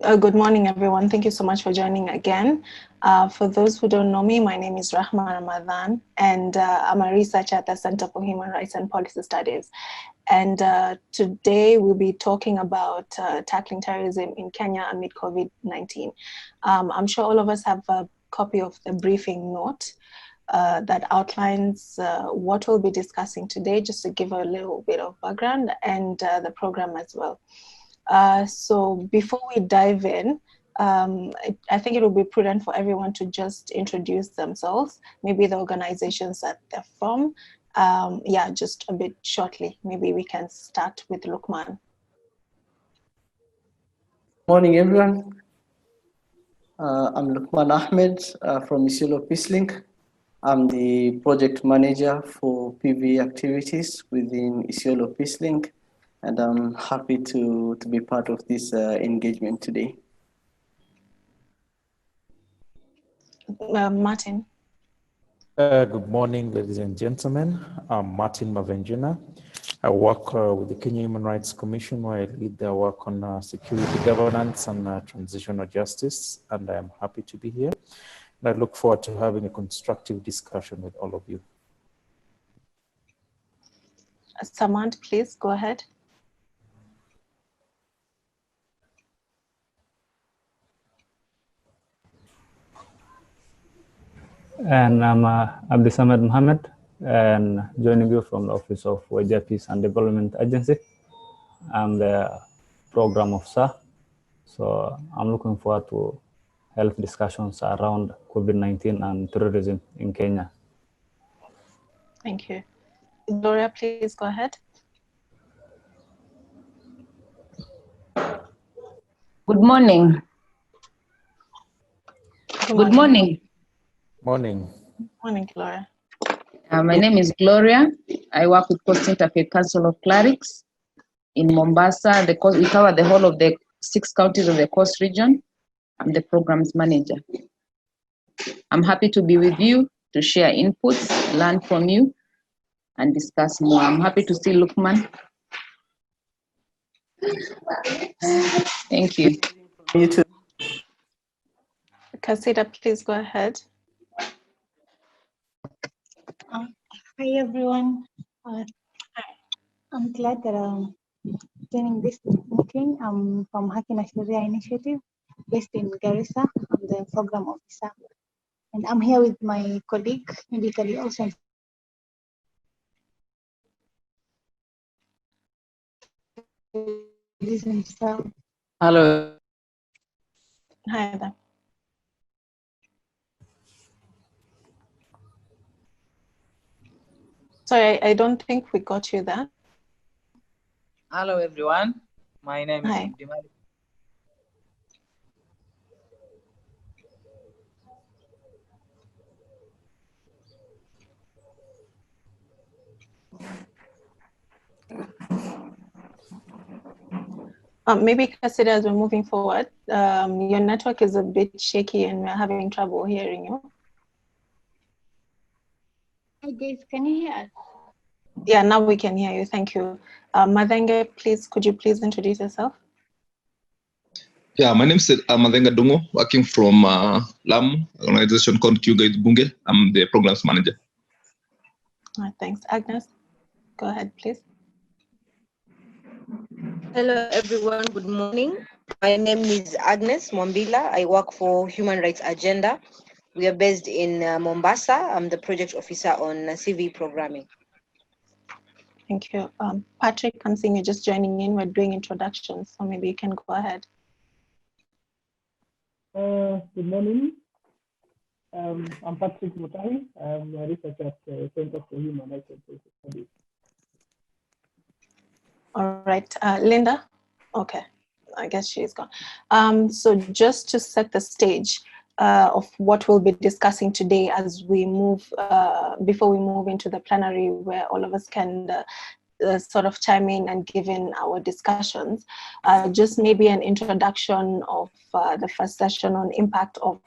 Good morning, everyone. Thank you so much for joining again. For those who don't know me, my name is Rahma Ramadan, and I'm a researcher at the Center for Human Rights and Policy Studies. And today we'll be talking about tackling terrorism in Kenya amid COVID-19. I'm sure all of us have a copy of the briefing note that outlines what we'll be discussing today, just to give a little bit of background, and the program as well. So before we dive in, I think it would be prudent for everyone to just introduce themselves, maybe the organizations that they're from. Yeah, just a bit shortly. Maybe we can start with Lukman. Morning, everyone. I'm Lukman Ahmed from Isiolo PeaceLink. I'm the project manager for PCVE activities within Isiolo PeaceLink, and I'm happy to be part of this engagement today. Martin. Good morning, ladies and gentlemen. I'm Martin Mavenjuna. I work with the Kenya Human Rights Commission, where I lead their work on security governance and transitional justice, and I'm happy to be here. And I look forward to having a constructive discussion with all of you. Samant, please go ahead. And I'm Abdisamad Mohammed, and joining you from the Office of Wajir Peace and Development Agency. I'm the program officer, so I'm looking forward to health discussions around COVID-19 and terrorism in Kenya. Thank you. Gloria, please go ahead. Good morning. Good morning. Morning. Morning, Gloria. My name is Gloria. I work with Coast Interfaith Council of Clerics in Mombasa. We cover the whole of the 6 counties of the Coast region. I'm the programs manager. I'm happy to be with you to share inputs, learn from you, and discuss more. I'm happy to see Lukman. Thank you. You too. Kasida, please go ahead. Hi everyone. I'm glad that I'm joining this meeting. I'm from Haki na Sheria Initiative based in Garissa. I'm the program officer. And I'm here with my colleague, medically also. Hello. Hi there. Sorry, I don't think we got you there. Hello everyone. My name is Dimali. Maybe Kasida, as we're moving forward, your network is a bit shaky and we're having trouble hearing you. Hi guys, can you hear us? Yeah, now we can hear you. Thank you. Madenge, please, could you please introduce yourself? Yeah, my name is Madenge Dungo, working from LAM, organization called QGuide Bunge. I'm the programs manager. All right, thanks. Agnes, go ahead, please. Hello, everyone. Good morning. My name is Agnes Mwambila. I work for Human Rights Agenda. We are based in Mombasa. I'm the project officer on CV programming. Thank you. Patrick, I'm seeing you just joining in. We're doing introductions, so maybe you can go ahead. Good morning. I'm Patrick Mutahi. I'm a researcher at the Center for Human Rights and Policy Studies. All right, Linda. Okay, I guess she's gone. So just to set the stage of what we'll be discussing today as we move, before we move into the plenary where all of us can sort of chime in and give in our discussions, just maybe an introduction of the first session on impact of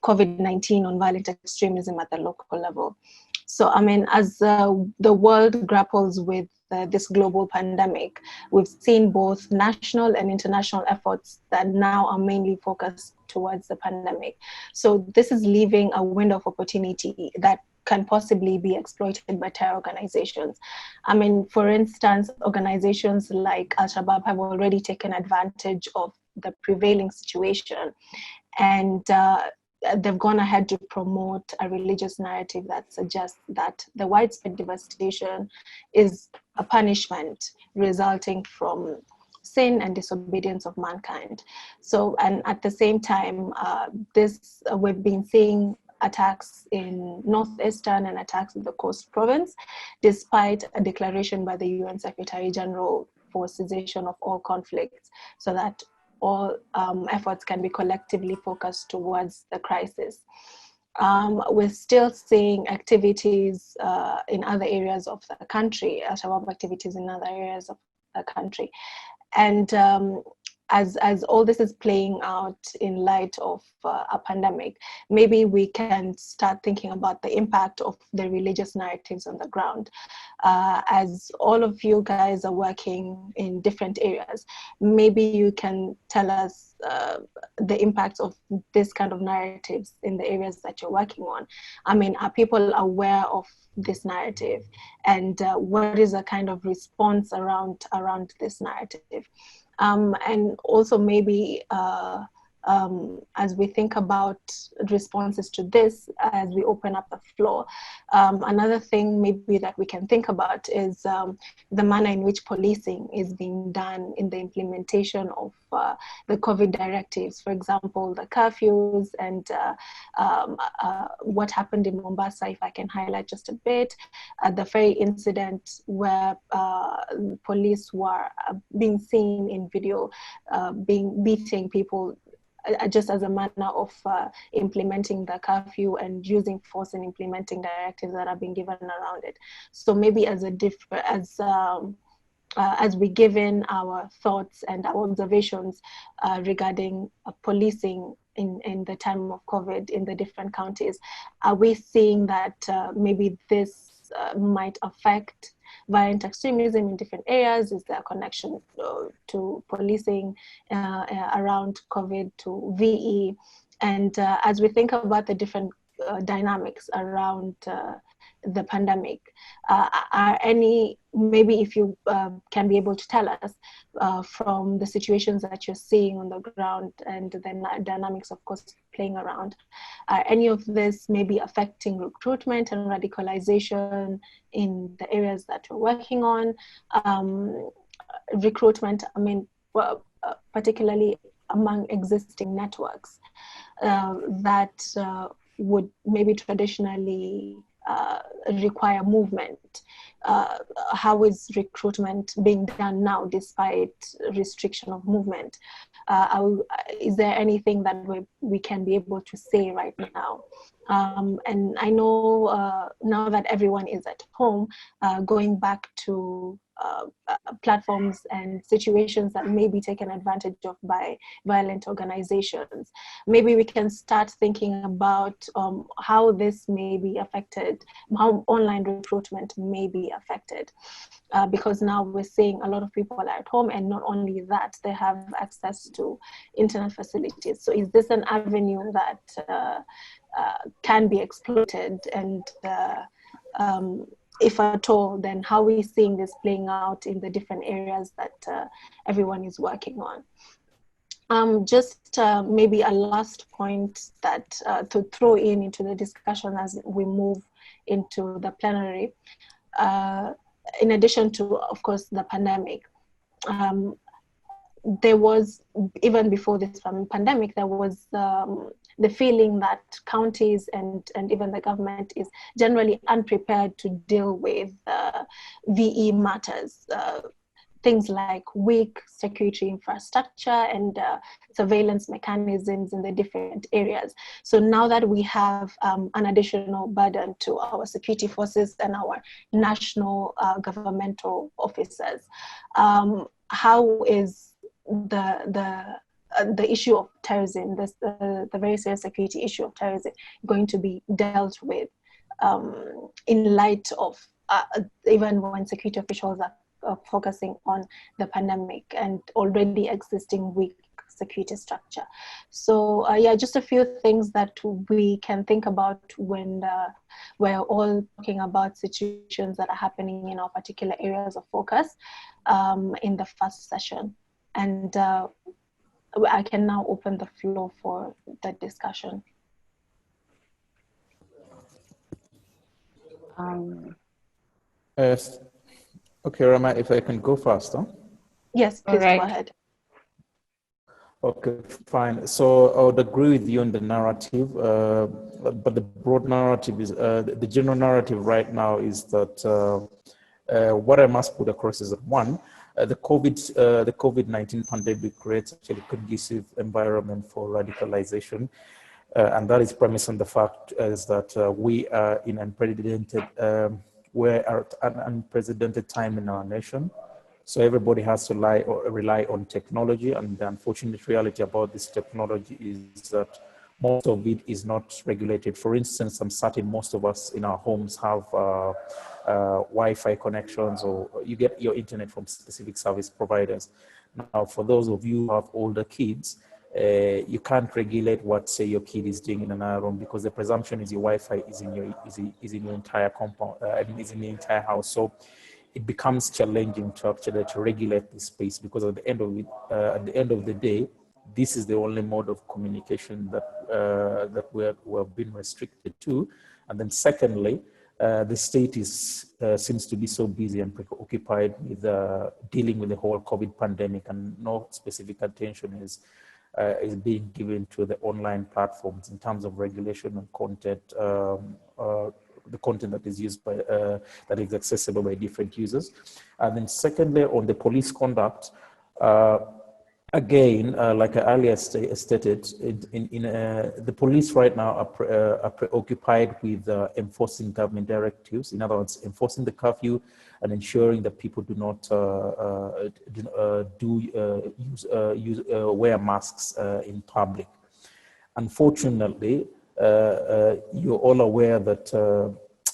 COVID-19 on violent extremism at the local level. So, I mean, as the world grapples with this global pandemic, we've seen both national and international efforts that now are mainly focused towards the pandemic. So this is leaving a window of opportunity that can possibly be exploited by terror organizations. I mean, for instance, organizations like Al-Shabaab have already taken advantage of the prevailing situation, and they've gone ahead to promote a religious narrative that suggests that the widespread devastation is a punishment resulting from sin and disobedience of mankind. So, and at the same time, we've been seeing attacks in northeastern and attacks in the coast province, despite a declaration by the UN Secretary General for cessation of all conflicts, so that all efforts can be collectively focused towards the crisis. We're still seeing activities in other areas of the country, Al-Shabaab activities in other areas of the country. And as all this is playing out in light of a pandemic, maybe we can start thinking about the impact of the religious narratives on the ground. As all of you guys are working in different areas, maybe you can tell us the impacts of this kind of narratives in the areas that you're working on. I mean, are people aware of this narrative, and what is a kind of response around this narrative? And also maybe as we think about responses to this, as we open up the floor, another thing maybe that we can think about is the manner in which policing is being done in the implementation of the COVID directives. For example, the curfews and what happened in Mombasa, if I can highlight just a bit, the ferry incident where police were being seen in video beating people just as a manner of implementing the curfew and using force in implementing directives that are being given around it. So maybe as we give in our thoughts and our observations regarding policing in the time of COVID in the different counties, are we seeing that maybe this might affect violent extremism in different areas? Is there a connection to policing around COVID, to VE? And as we think about the different dynamics around the pandemic, are any, maybe if you can be able to tell us from the situations that you're seeing on the ground and the dynamics, of course, playing around, any of this maybe affecting recruitment and radicalization in the areas that you're working on? Recruitment, I mean, particularly among existing networks that would maybe traditionally require movement. How is recruitment being done now despite restriction of movement? Is there anything that we can be able to say right now? And I know now that everyone is at home, going back to platforms and situations that may be taken advantage of by violent organizations, maybe we can start thinking about how this may be affected, how online recruitment may be affected. Because now we're seeing a lot of people are at home, and not only that, they have access to internet facilities. So is this an avenue that can be exploited? And if at all, then how are we seeing this playing out in the different areas that everyone is working on? Just maybe a last point that to throw into the discussion as we move into the plenary. In addition to, of course, the pandemic, there was, even before this pandemic, there was the feeling that counties and even the government is generally unprepared to deal with VE matters. Things like weak security infrastructure and surveillance mechanisms in the different areas. So now that we have an additional burden to our security forces and our national governmental officers, how is the issue of terrorism, the very serious security issue of terrorism, going to be dealt with in light of even when security officials are focusing on the pandemic and already existing weak security structure. So yeah, just a few things that we can think about when we're all talking about situations that are happening in our particular areas of focus in the first session. And I can now open the floor for the discussion. Yes. Okay, Rama, if I can go faster. Yes, please go ahead. Okay, fine. So I would agree with you on the narrative, but the broad narrative is, the general narrative right now is that what I must put across is that one, the COVID-19 pandemic creates actually a conducive environment for radicalization. And that is premised on the fact is that we are in unprecedented, we're at an unprecedented time in our nation. So everybody has to rely on technology, and the unfortunate reality about this technology is that most of it is not regulated. For instance, I'm certain most of us in our homes have Wi-Fi connections, or you get your internet from specific service providers. Now, for those of you who have older kids, you can't regulate what, say, your kid is doing in another room, because the presumption is your Wi-Fi is in your entire compound, is in the entire house. So it becomes challenging to actually regulate this space, because at the end of the day, this is the only mode of communication that we've been restricted to. And then secondly, the state seems to be so busy and preoccupied with dealing with the whole COVID pandemic, and no specific attention is being given to the online platforms in terms of regulation and content, the content that is used by, that is accessible by different users. And then secondly, on the police conduct, again, like I earlier stated, the police right now are preoccupied with enforcing government directives. In other words, enforcing the curfew and ensuring that people do not wear masks in public. Unfortunately, you're all aware that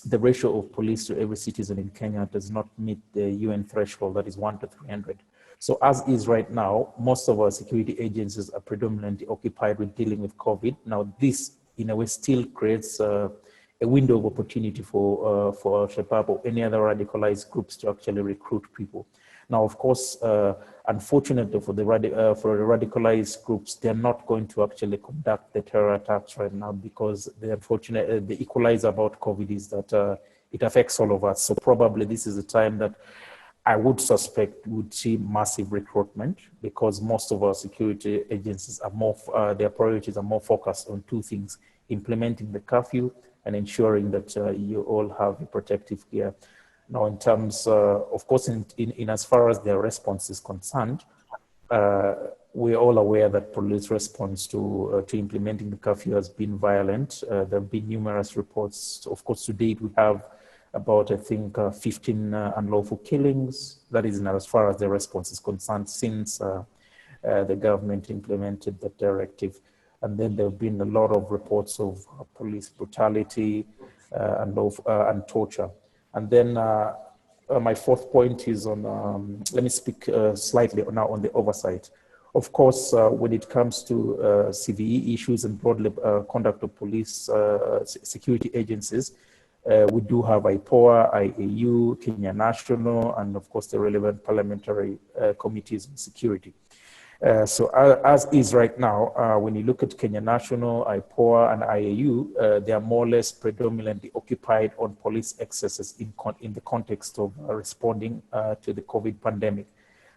the ratio of police to every citizen in Kenya does not meet the UN threshold, that is 1 to 300. So as is right now, most of our security agencies are predominantly occupied with dealing with COVID. Now this, in a way, still creates a window of opportunity for Al-Shabaab or any other radicalized groups to actually recruit people. Now, of course, unfortunately for the radicalized groups, they're not going to actually conduct the terror attacks right now, because the equalizer about COVID is that it affects all of us. So probably this is a time that I would suspect would see massive recruitment, because most of our security agencies are more, their priorities are more focused on two things: implementing the curfew and ensuring that you all have protective gear. Now, in terms, of course, in as far as their response is concerned, we're all aware that police response to implementing the curfew has been violent. There have been numerous reports. Of course, to date, we have about, I think, 15 unlawful killings. That is as far as the response is concerned since the government implemented the directive. And then there have been a lot of reports of police brutality and torture. And then my fourth point is on, let me speak slightly now on the oversight. Of course, when it comes to CVE issues and broadly conduct of police security agencies, we do have IPOA, IAU, Kenya National, and of course the relevant parliamentary committees on security. So as is right now, when you look at Kenya National, IPOA, and IAU, they are more or less predominantly occupied on police excesses in the context of responding to the COVID pandemic.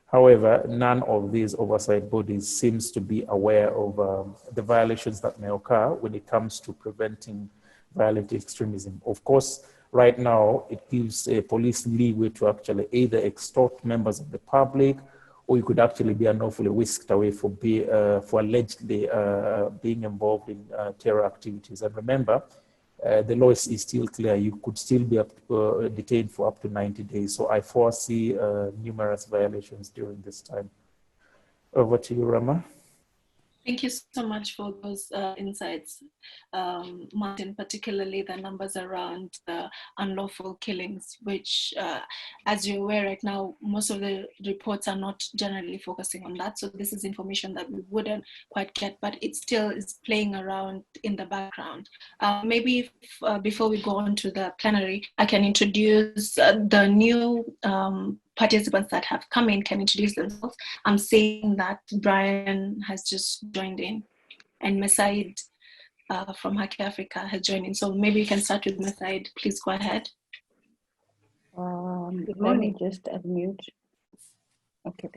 However, none of these oversight bodies seems to be aware of the violations that may occur when it comes to preventing violent extremism. Of course, right now, it gives police leeway to actually either extort members of the public, or you could actually be unlawfully whisked away for allegedly being involved in terror activities. And remember, the law is still clear. You could still be detained for up to 90 days. So I foresee numerous violations during this time. Over to you, Rama. Thank you so much for those insights, Martin, particularly the numbers around the unlawful killings, which, as you're aware right now, most of the reports are not generally focusing on that. So this is information that we wouldn't quite get, but it still is playing around in the background. Maybe if, before we go on to the plenary, I can introduce the new participants that have come in can introduce themselves. I'm seeing that Brian has just joined in, and Masaid from Haki Africa has joined in. So maybe you can start with Masaid. Please go ahead. Good morning. Just unmute. Okay.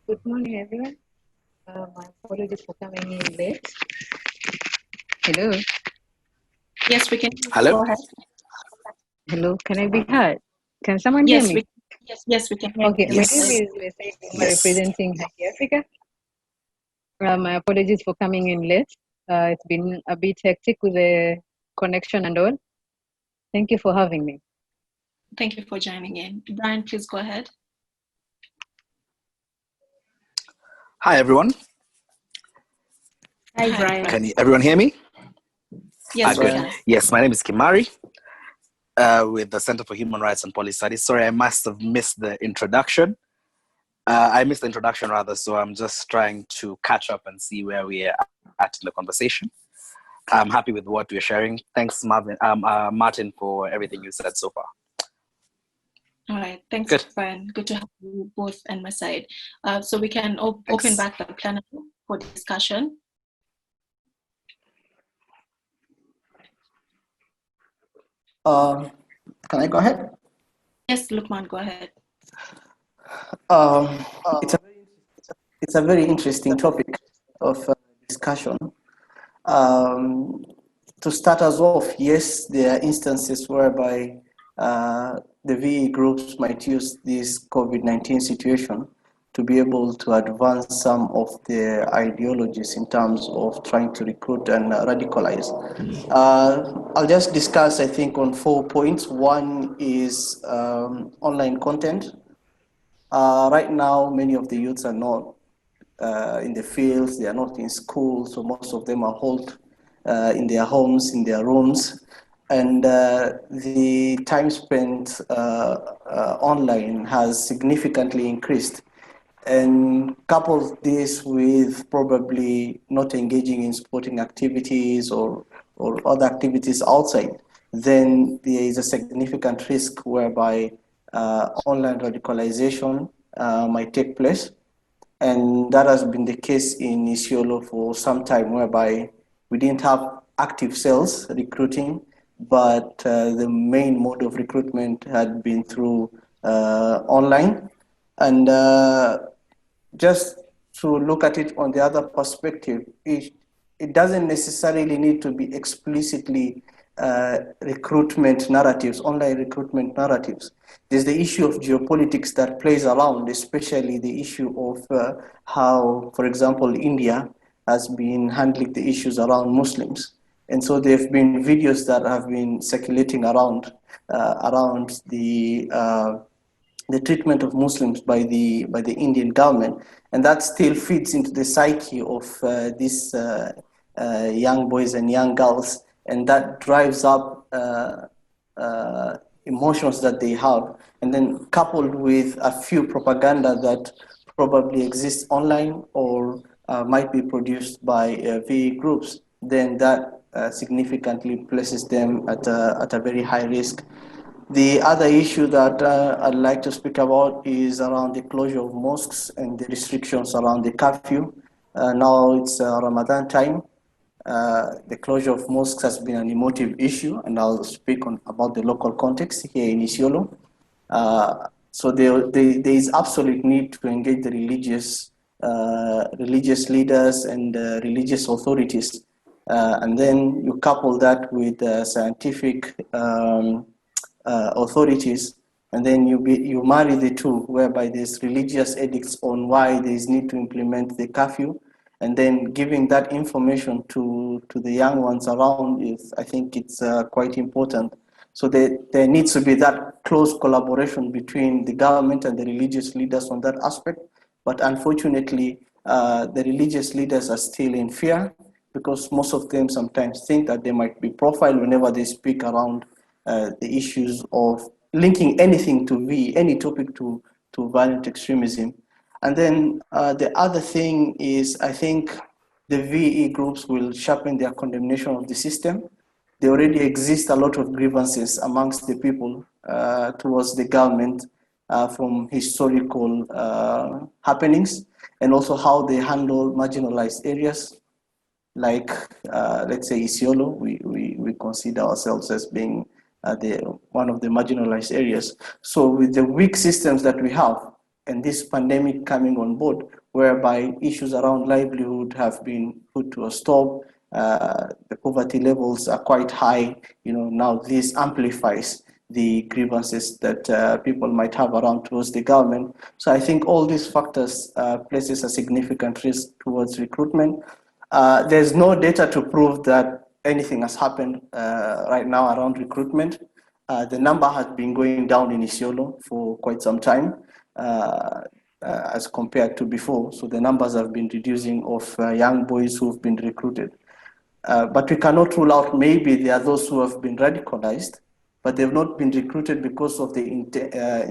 Good morning, everyone. My apologies for coming in late. Hello. Yes, we can. Hello. Go ahead. Hello. Can I be heard? Can someone hear me? Yes, we can hear okay. you. My name is Leslie, representing Haki Africa. My apologies for coming in late. It's been a bit hectic with the connection and all. Thank you for having me. Thank you for joining in. Brian, please go ahead. Hi, everyone. Hi, Brian. Can everyone hear me? Yes, good. Brian. Yes, my name is Kimari with the Center for Human Rights and Policy Studies. Sorry, I must have missed the introduction. I missed the introduction rather, so I'm just trying to catch up and see where we are at in the conversation. I'm happy with what we're sharing. Thanks, Martin, for everything you said so far. All right, thanks, Good. Brian. Good to have you both on my side. So we can open back the plenary for discussion. Can I go ahead? Yes, Lukman, go ahead. It's a very interesting topic of discussion. To start us off, yes, there are instances whereby the VE groups might use this COVID-19 situation to be able to advance some of their ideologies in terms of trying to recruit and radicalize. I'll just discuss, I think, on 4 points. One is online content. Right now, many of the youths are not in the fields, they are not in school, so most of them are holed in their homes, in their rooms. And the time spent online has significantly increased. And couple this with probably not engaging in sporting activities or other activities outside, then there is a significant risk whereby online radicalization might take place. And that has been the case in Isiolo for some time, whereby we didn't have active sales recruiting, but the main mode of recruitment had been through online. And just to look at it on the other perspective, it doesn't necessarily need to be explicitly recruitment narratives, online recruitment narratives. There's the issue of geopolitics that plays around, especially the issue of how, for example, India has been handling the issues around Muslims. And so there have been videos that have been circulating around the treatment of Muslims by the Indian government, and that still feeds into the psyche of these young boys and young girls, and that drives up emotions that they have, and then coupled with a few propaganda that probably exists online or might be produced by VE groups, then that significantly places them at a very high risk. The other issue that I'd like to speak about is around the closure of mosques and the restrictions around the curfew. Now it's Ramadan time. The closure of mosques has been an emotive issue, and I'll speak about the local context here in Isiolo. So there is absolute need to engage the religious leaders and religious authorities. And then you couple that with scientific authorities, and then you marry the two, whereby there's religious edicts on why there is need to implement the curfew, and then giving that information to the young ones around is, I think it's quite important. So there needs to be that close collaboration between the government and the religious leaders on that aspect. But unfortunately, the religious leaders are still in fear because most of them sometimes think that they might be profiled whenever they speak around the issues of linking anything to any topic to violent extremism. And then the other thing is, I think the VE groups will sharpen their condemnation of the system. There already exist a lot of grievances amongst the people towards the government from historical happenings, and also how they handle marginalized areas. Like, let's say Isiolo, we consider ourselves as being one of the marginalized areas. So with the weak systems that we have, and this pandemic coming on board, whereby issues around livelihood have been put to a stop, the poverty levels are quite high, now this amplifies the grievances that people might have around towards the government. So I think all these factors places a significant risk towards recruitment. There's no data to prove that anything has happened right now around recruitment. The number has been going down in Isiolo for quite some time as compared to before. So the numbers have been reducing of young boys who've been recruited. But we cannot rule out maybe there are those who have been radicalized, but they've not been recruited because of the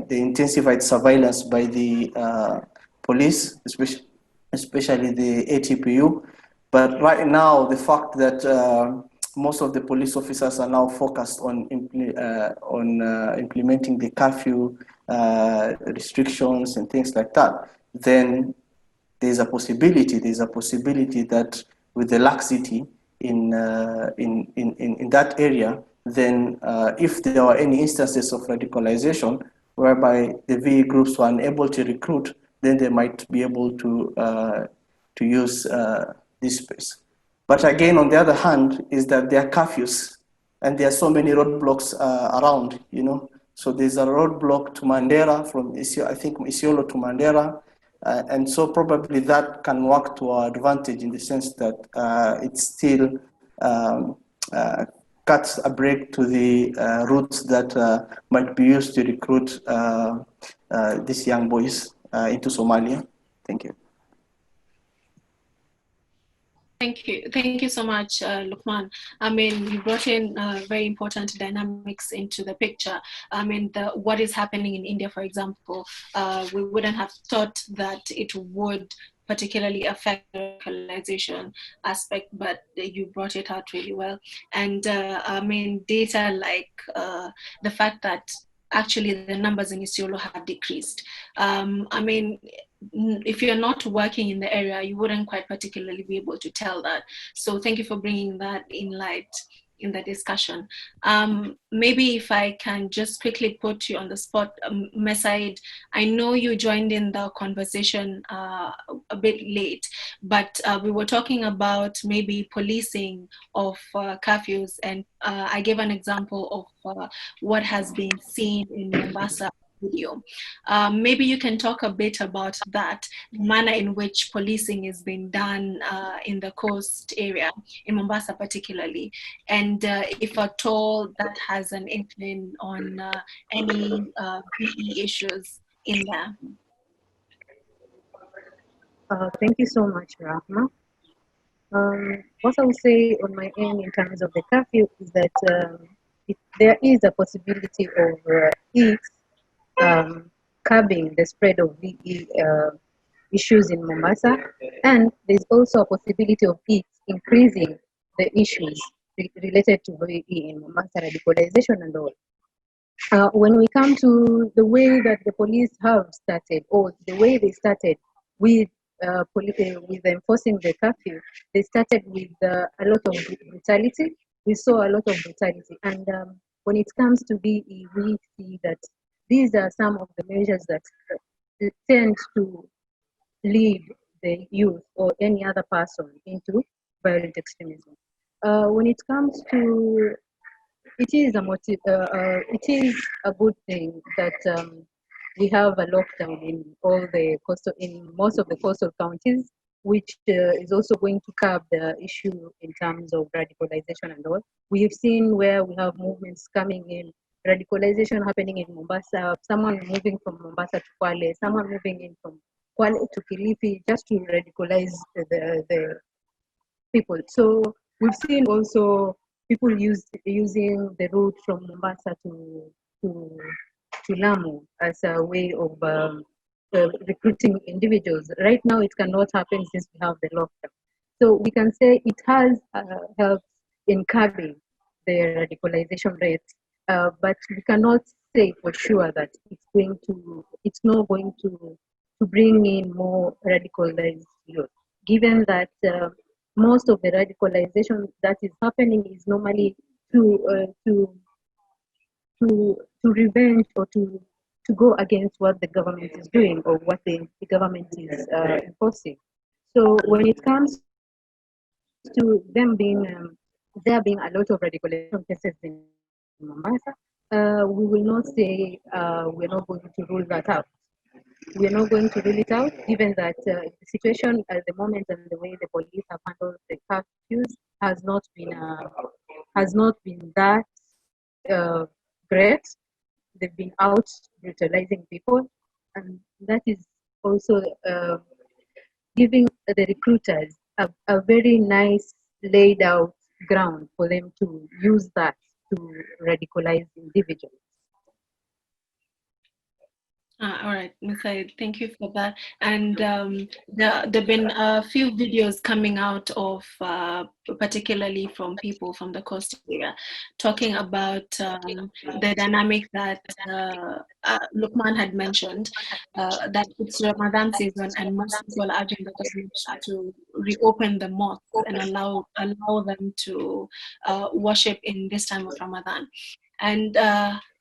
intensified surveillance by the police, especially the ATPU. But right now, the fact that most of the police officers are now focused on implementing the curfew restrictions and things like that, then there's a possibility that with the laxity in that area, then if there are any instances of radicalization whereby the VE groups were unable to recruit, then they might be able to use this space. But again, on the other hand, is that there are curfews and there are so many roadblocks around, So there's a roadblock to Mandera from Isiolo to Mandera. And so probably that can work to our advantage in the sense that it still cuts a break to the routes that might be used to recruit these young boys into Somalia. Thank you. Thank you so much, Lukman. I mean, you brought in very important dynamics into the picture. I mean, what is happening in India, for example, we wouldn't have thought that it would particularly affect the localization aspect, but you brought it out really well. And I mean, data like the fact that actually the numbers in Isiolo have decreased. I mean, if you're not working in the area, you wouldn't quite particularly be able to tell that. So thank you for bringing that in light in the discussion. Maybe if I can just quickly put you on the spot, Mesaid, I know you joined in the conversation a bit late, but we were talking about maybe policing of curfews, and I gave an example of what has been seen in Mombasa video. Maybe you can talk a bit about that, the manner in which policing is being done in the coast area, in Mombasa particularly, and if at all that has an impact on any PE issues in there. Thank you so much, Rahma. What I will say on my end in terms of the curfew is that there is a possibility of it curbing the spread of VE issues in Mombasa, and there's also a possibility of it increasing the issues related to VE in Mombasa, radicalization and all. When we come to the way that the police have started, or the way they started with enforcing the curfew, they started with a lot of brutality. We saw a lot of brutality, and when it comes to VE, we see that these are some of the measures that tend to lead the youth or any other person into violent extremism. When it comes to, it is a good thing that we have a lockdown in most of the coastal counties, which is also going to curb the issue in terms of radicalization and all. We have seen where we have movements coming in, radicalization happening in Mombasa, someone moving from Mombasa to Kwale, someone moving in from Kwale to Kilifi just to radicalize the people. So we've seen also people using the route from Mombasa to Lamu as a way of recruiting individuals. Right now, it cannot happen since we have the lockdown. So we can say it has helped in curbing the radicalization rates, but we cannot say for sure that it's not going to bring in more radicalized youth, given that most of the radicalization that is happening is normally to revenge or to go against what the government is doing or what the government is enforcing. So when it comes to them being there being a lot of radicalization cases in Mombasa, we will not say we're not going to rule that out. We're not going to rule it out, given that the situation at the moment and the way the police have handled the curfews has not been that great. They've been out brutalizing people, and that is also giving the recruiters a very nice laid out ground for them to use that to radicalize individuals. All right, Ms. Said, thank you for that. And there have been a few videos coming out of, particularly from people from the coast area, talking about the dynamic that Lukman had mentioned, that it's Ramadan season and most people are urging the government to reopen the mosques and allow them to worship in this time of Ramadan. And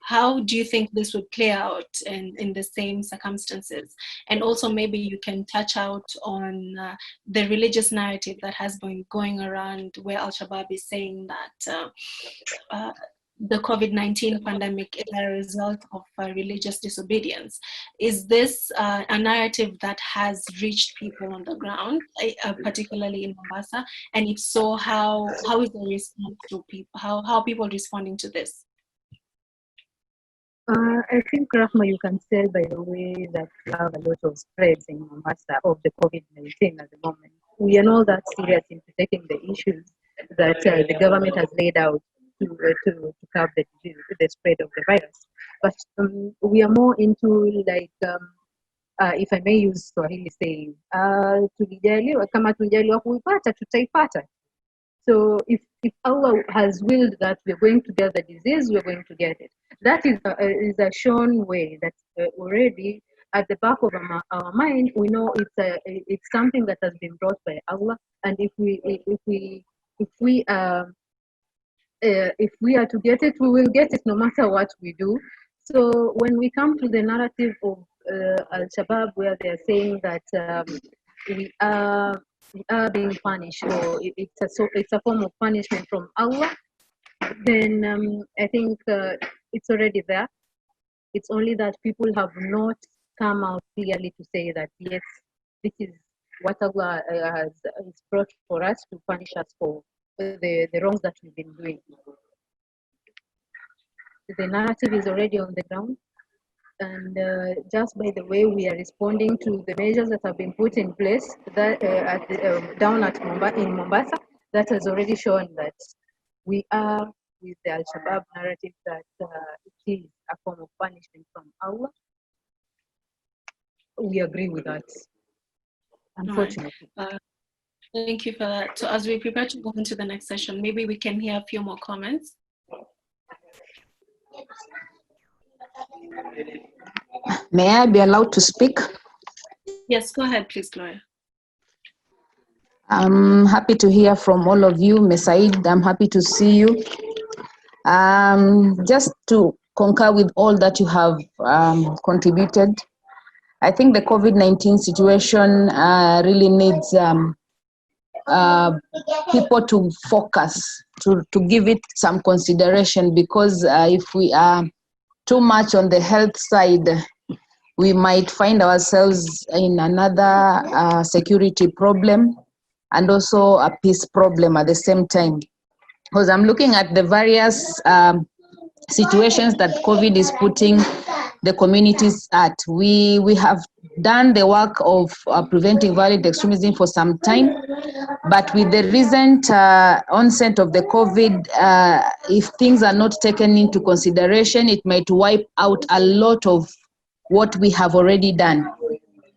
how do you think this would play out in the same circumstances? And also maybe you can touch out on the religious narrative that has been going around where Al-Shabaab is saying that the COVID-19 pandemic is a result of religious disobedience. Is this a narrative that has reached people on the ground, particularly in Mombasa? And if so, how is the response to people? How are people responding to this? I think, Rahma, you can tell by the way that we have a lot of spreads in Mombasa of the COVID-19 at the moment. We are not that serious in taking the issues that the government has laid out to curb the spread of the virus. But we are more into, like, if I may use Swahili saying, tulijaliwa kama tulijaliwa kuipata tutaipata. So if Allah has willed that we're going to get the disease, we're going to get it. That is a shown way that already at the back of our mind, we know it's something that has been brought by Allah. And if we are to get it, we will get it no matter what we do. So when we come to the narrative of Al-Shabaab, where they're saying that we are being punished, or it's a form of punishment from Allah, then I think it's already there. It's only that people have not come out clearly to say that yes, this is what Allah has brought for us to punish us for the wrongs that we've been doing. The narrative is already on the ground, and just by the way we are responding to the measures that have been put in place that in Mombasa, that has already shown that we are with the Al-Shabaab narrative that it is a form of punishment from Allah. We agree with that, unfortunately. Right. Thank you for that. So as we prepare to go into the next session, maybe we can hear a few more comments. May I be allowed to speak? Yes, go ahead, please, Gloria. I'm happy to hear from all of you. Ms. Said, I'm happy to see you. Just to concur with all that you have contributed, I think the COVID-19 situation really needs people to focus, to give it some consideration, because if we are too much on the health side, we might find ourselves in another security problem and also a peace problem at the same time. Because I'm looking at the various situations that COVID is putting the communities at. We have done the work of preventing violent extremism for some time, but with the recent onset of the COVID, if things are not taken into consideration, it might wipe out a lot of what we have already done.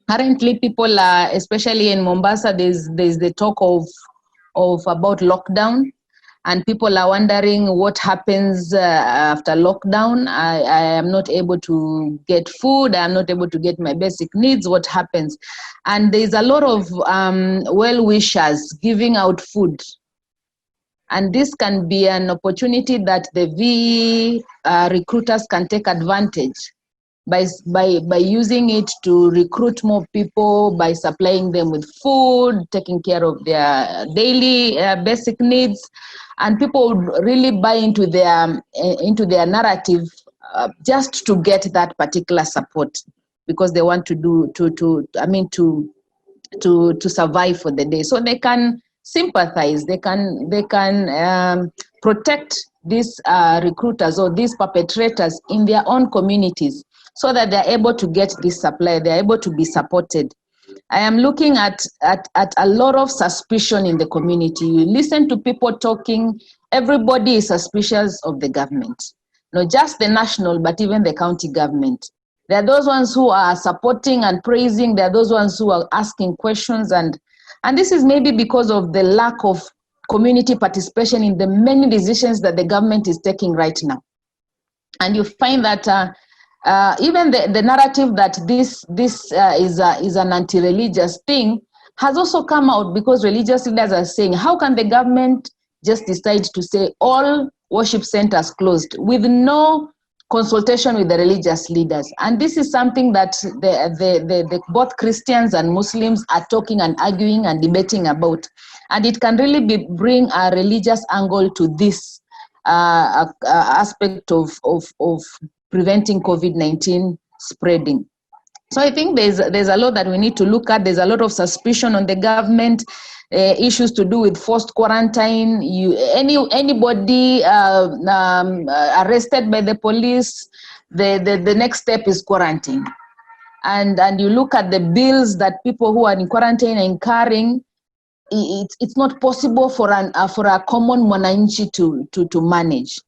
Currently, people are, especially in Mombasa, there's the talk of about lockdown, and people are wondering what happens after lockdown. I am not able to get food. I am not able to get my basic needs. What happens? And there's a lot of well-wishers giving out food. And this can be an opportunity that the VE recruiters can take advantage by using it to recruit more people, by supplying them with food, taking care of their daily basic needs, and people would really buy into their narrative just to get that particular support, because they want to survive for the day. So they can sympathize, they can protect these recruiters or these perpetrators in their own communities, so that they're able to get this supply, they're able to be supported. I am looking at a lot of suspicion in the community. You listen to people talking, everybody is suspicious of the government. Not just the national, but even the county government. There are those ones who are supporting and praising, there are those ones who are asking questions, and this is maybe because of the lack of community participation in the many decisions that the government is taking right now. And you find that even the narrative that this is an anti-religious thing has also come out, because religious leaders are saying, how can the government just decide to say all worship centers closed with no consultation with the religious leaders? And this is something that the both Christians and Muslims are talking and arguing and debating about. And it can really bring a religious angle to this aspect of preventing COVID-19 spreading. So I think there's a lot that we need to look at. There's a lot of suspicion on the government, issues to do with forced quarantine. Anybody arrested by the police, the next step is quarantine. And you look at the bills that people who are in quarantine are incurring. It's not possible for a common mwananchi to manage.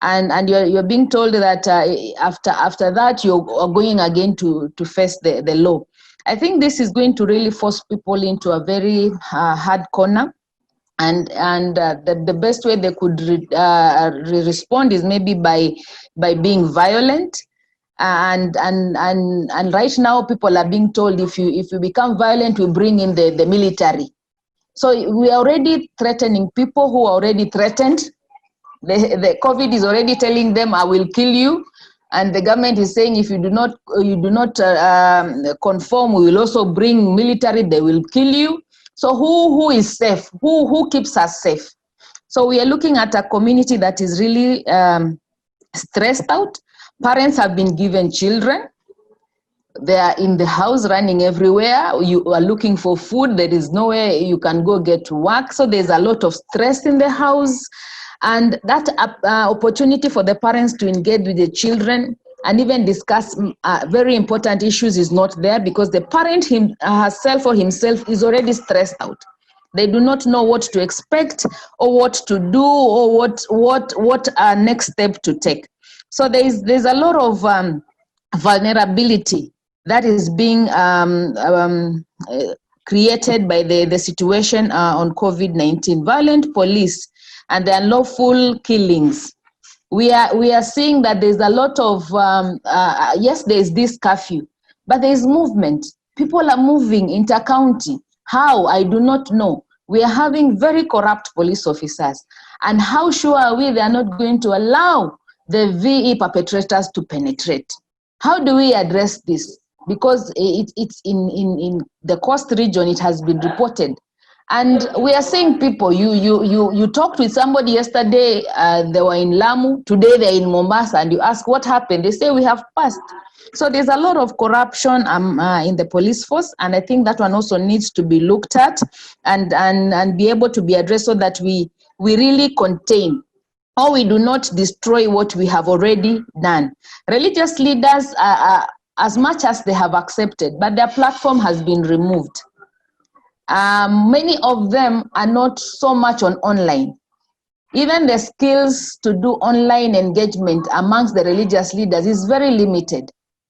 And you're being told that after that you're going again to face the law. I think this is going to really force people into a very hard corner, and the best way they could respond is maybe by being violent. And right now people are being told, if you become violent, we bring in the military. So we are already threatening people who are already threatened. The COVID is already telling them, I will kill you. And the government is saying, if you do not conform, we will also bring military, they will kill you. So who is safe? Who keeps us safe? So we are looking at a community that is really stressed out. Parents have been given children. They are in the house running everywhere. You are looking for food. There is nowhere you can go get to work. So there's a lot of stress in the house. And that opportunity for the parents to engage with the children and even discuss very important issues is not there, because the parent herself or himself is already stressed out. They do not know what to expect or what to do or what next step to take. So there's a lot of vulnerability that is being created by the situation on COVID-19. Violent police and the unlawful killings. We are seeing that there's a lot of, yes, there's this curfew, but there's movement. People are moving inter-county. How? I do not know. We are having very corrupt police officers. And how sure are we they are not going to allow the VE perpetrators to penetrate? How do we address this? Because it's in the coast region, it has been reported. And we are seeing people, you talked with somebody yesterday, they were in Lamu, today they're in Mombasa, and you ask what happened, they say we have passed. So there's a lot of corruption in the police force, and I think that one also needs to be looked at and be able to be addressed so that we really contain, or we do not destroy what we have already done. Religious leaders, as much as they have accepted, but their platform has been removed. Many of them are not so much on online. Even the skills to do online engagement amongst the religious leaders is very limited.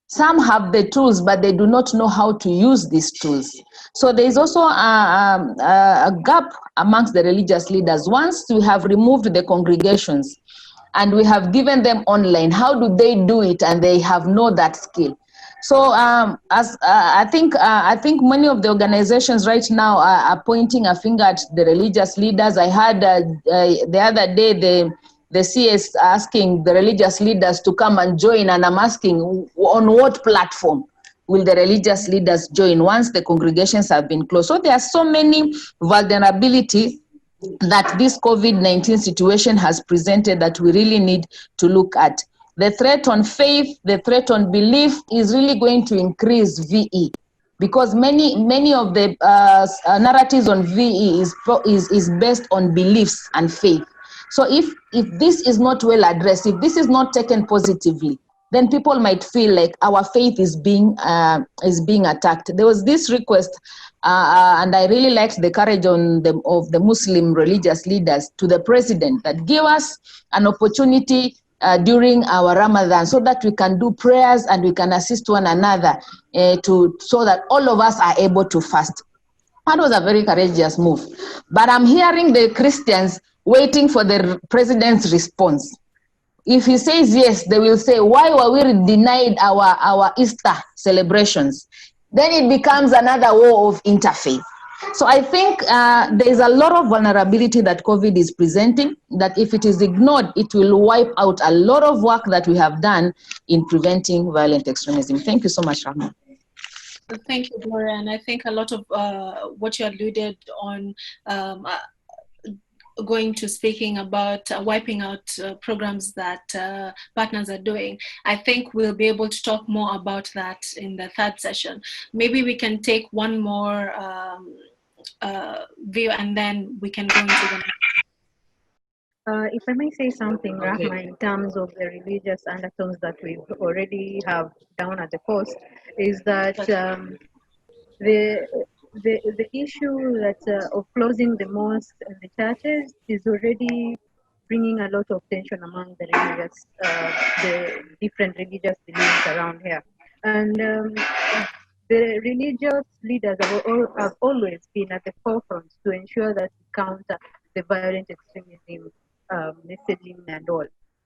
Some have the tools, but they do not know how to use these tools. So there is also a gap amongst the religious leaders. Once we have removed the congregations and we have given them online, how do they do it and they have no that skill? So I think many of the organizations right now are pointing a finger at the religious leaders. I heard the other day the CS asking the religious leaders to come and join, and I'm asking on what platform will the religious leaders join once the congregations have been closed. So there are so many vulnerability that this COVID-19 situation has presented that we really need to look at. The threat on faith, the threat on belief is really going to increase VE, because many of the narratives on VE is based on beliefs and faith. So if this is not well addressed, if this is not taken positively, then people might feel like our faith is being attacked. There was this request, and I really liked the courage of the Muslim religious leaders to the president that give us an opportunity during our Ramadan so that we can do prayers and we can assist one another so that all of us are able to fast. That was a very courageous move. But I'm hearing the Christians waiting for the president's response. If he says yes, they will say, why were we denied our Easter celebrations? Then it becomes another war of interfaith. So I think there is a lot of vulnerability that COVID is presenting, that if it is ignored, it will wipe out a lot of work that we have done in preventing violent extremism. Thank you so much, Rahman. Thank you, Gloria. And I think a lot of what you alluded on going to speaking about wiping out programs that partners are doing. I think we'll be able to talk more about that in the third session. Maybe we can take one more view and then we can go into the next. If I may say something, Rahma, in terms of the religious undertones that we already have down at the coast, is that the issue that of closing the mosques and the churches is already bringing a lot of tension among the religious, the different religious beliefs around here. And the religious leaders have always been at the forefront to ensure that we counter the violent extremism messaging and all.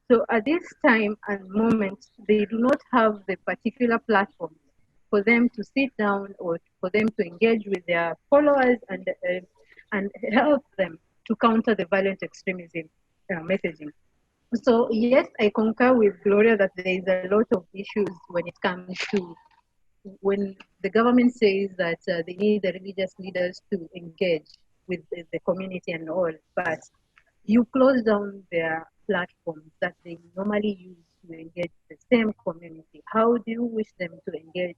So at this time and moment, they do not have the particular platform for them to sit down or for them to engage with their followers and help them to counter the violent extremism messaging. So yes, I concur with Gloria that there is a lot of issues when it comes to when the government says that they need the religious leaders to engage with the community and all, but you close down their platforms that they normally use to engage the same community. How do you wish them to engage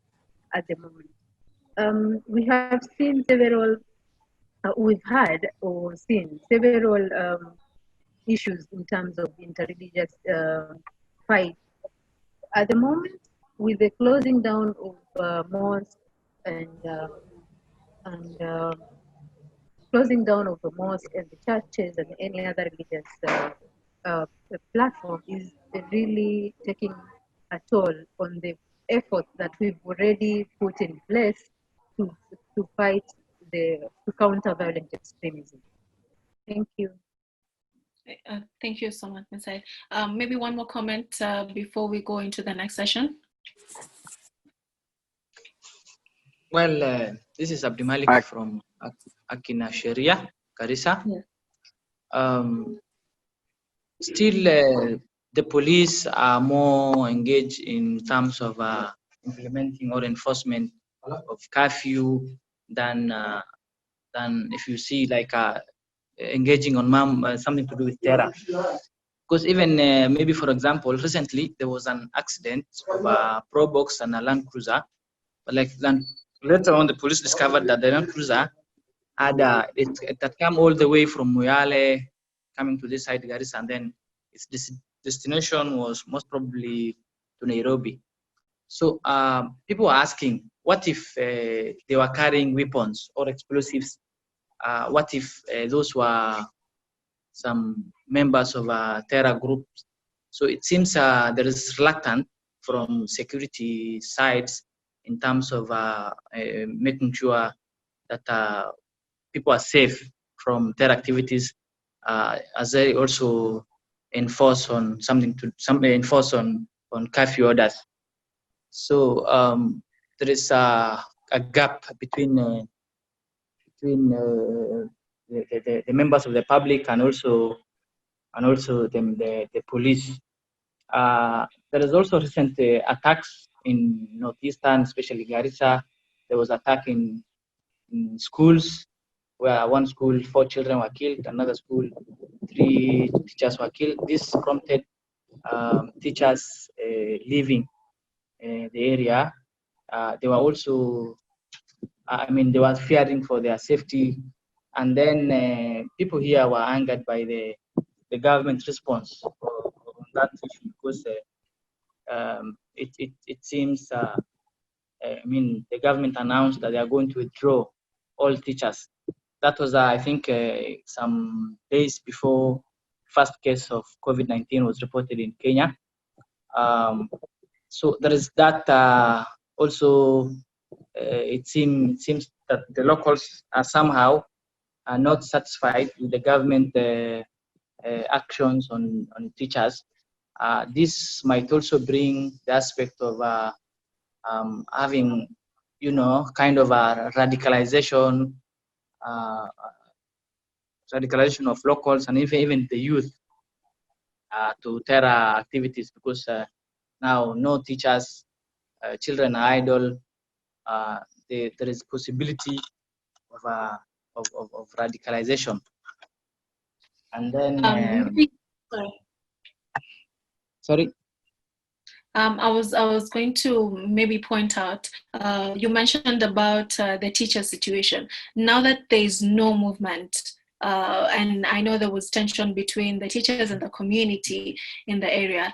at the moment? We have seen several, we've had or seen several issues in terms of interreligious fight. At the moment, with the closing down of mosques and closing down of the mosque and the churches and any other religious platform is really taking a toll on the effort that we've already put in place to fight to counter violent extremism. Thank you. Thank you so much, Ms. Said. Maybe one more comment before we go into the next session. Well, this is Abdi Malik from Akina Sharia, Garissa. Yeah. Still, the police are more engaged in terms of implementing or enforcement of curfew than than if you see like engaging on something to do with terror. Because even maybe, for example, recently there was an accident of a Probox and a Land Cruiser, but like later on the police discovered that the Land Cruiser had it had come all the way from Moyale, coming to this side Garissa, and then its destination was most probably to Nairobi. So people were asking, what if they were carrying weapons or explosives? What if those were some members of terror groups? So it seems there is reluctance from security sides in terms of making sure that people are safe from terror activities, as they also enforce on enforce on curfew orders. So there is a gap between the members of the public and also the police. There is also recent attacks in northeastern, especially Garissa. There was attack in schools, where one school 4 children were killed, another school 3 teachers were killed. This prompted teachers leaving the area. They were also, they were fearing for their safety, and then people here were angered by the government response on that issue, because it seems the government announced that they are going to withdraw all teachers. That was I think some days before first case of COVID-19 was reported in Kenya. So there is that also. It seems that the locals are somehow not satisfied with the government actions on teachers. This might also bring the aspect of having, kind of a radicalization of locals and even the youth to terror activities, because now no teachers, children are idle. There is possibility of radicalization, and then sorry. I was going to maybe point out, you mentioned about the teacher situation. Now that there is no movement, and I know there was tension between the teachers and the community in the area,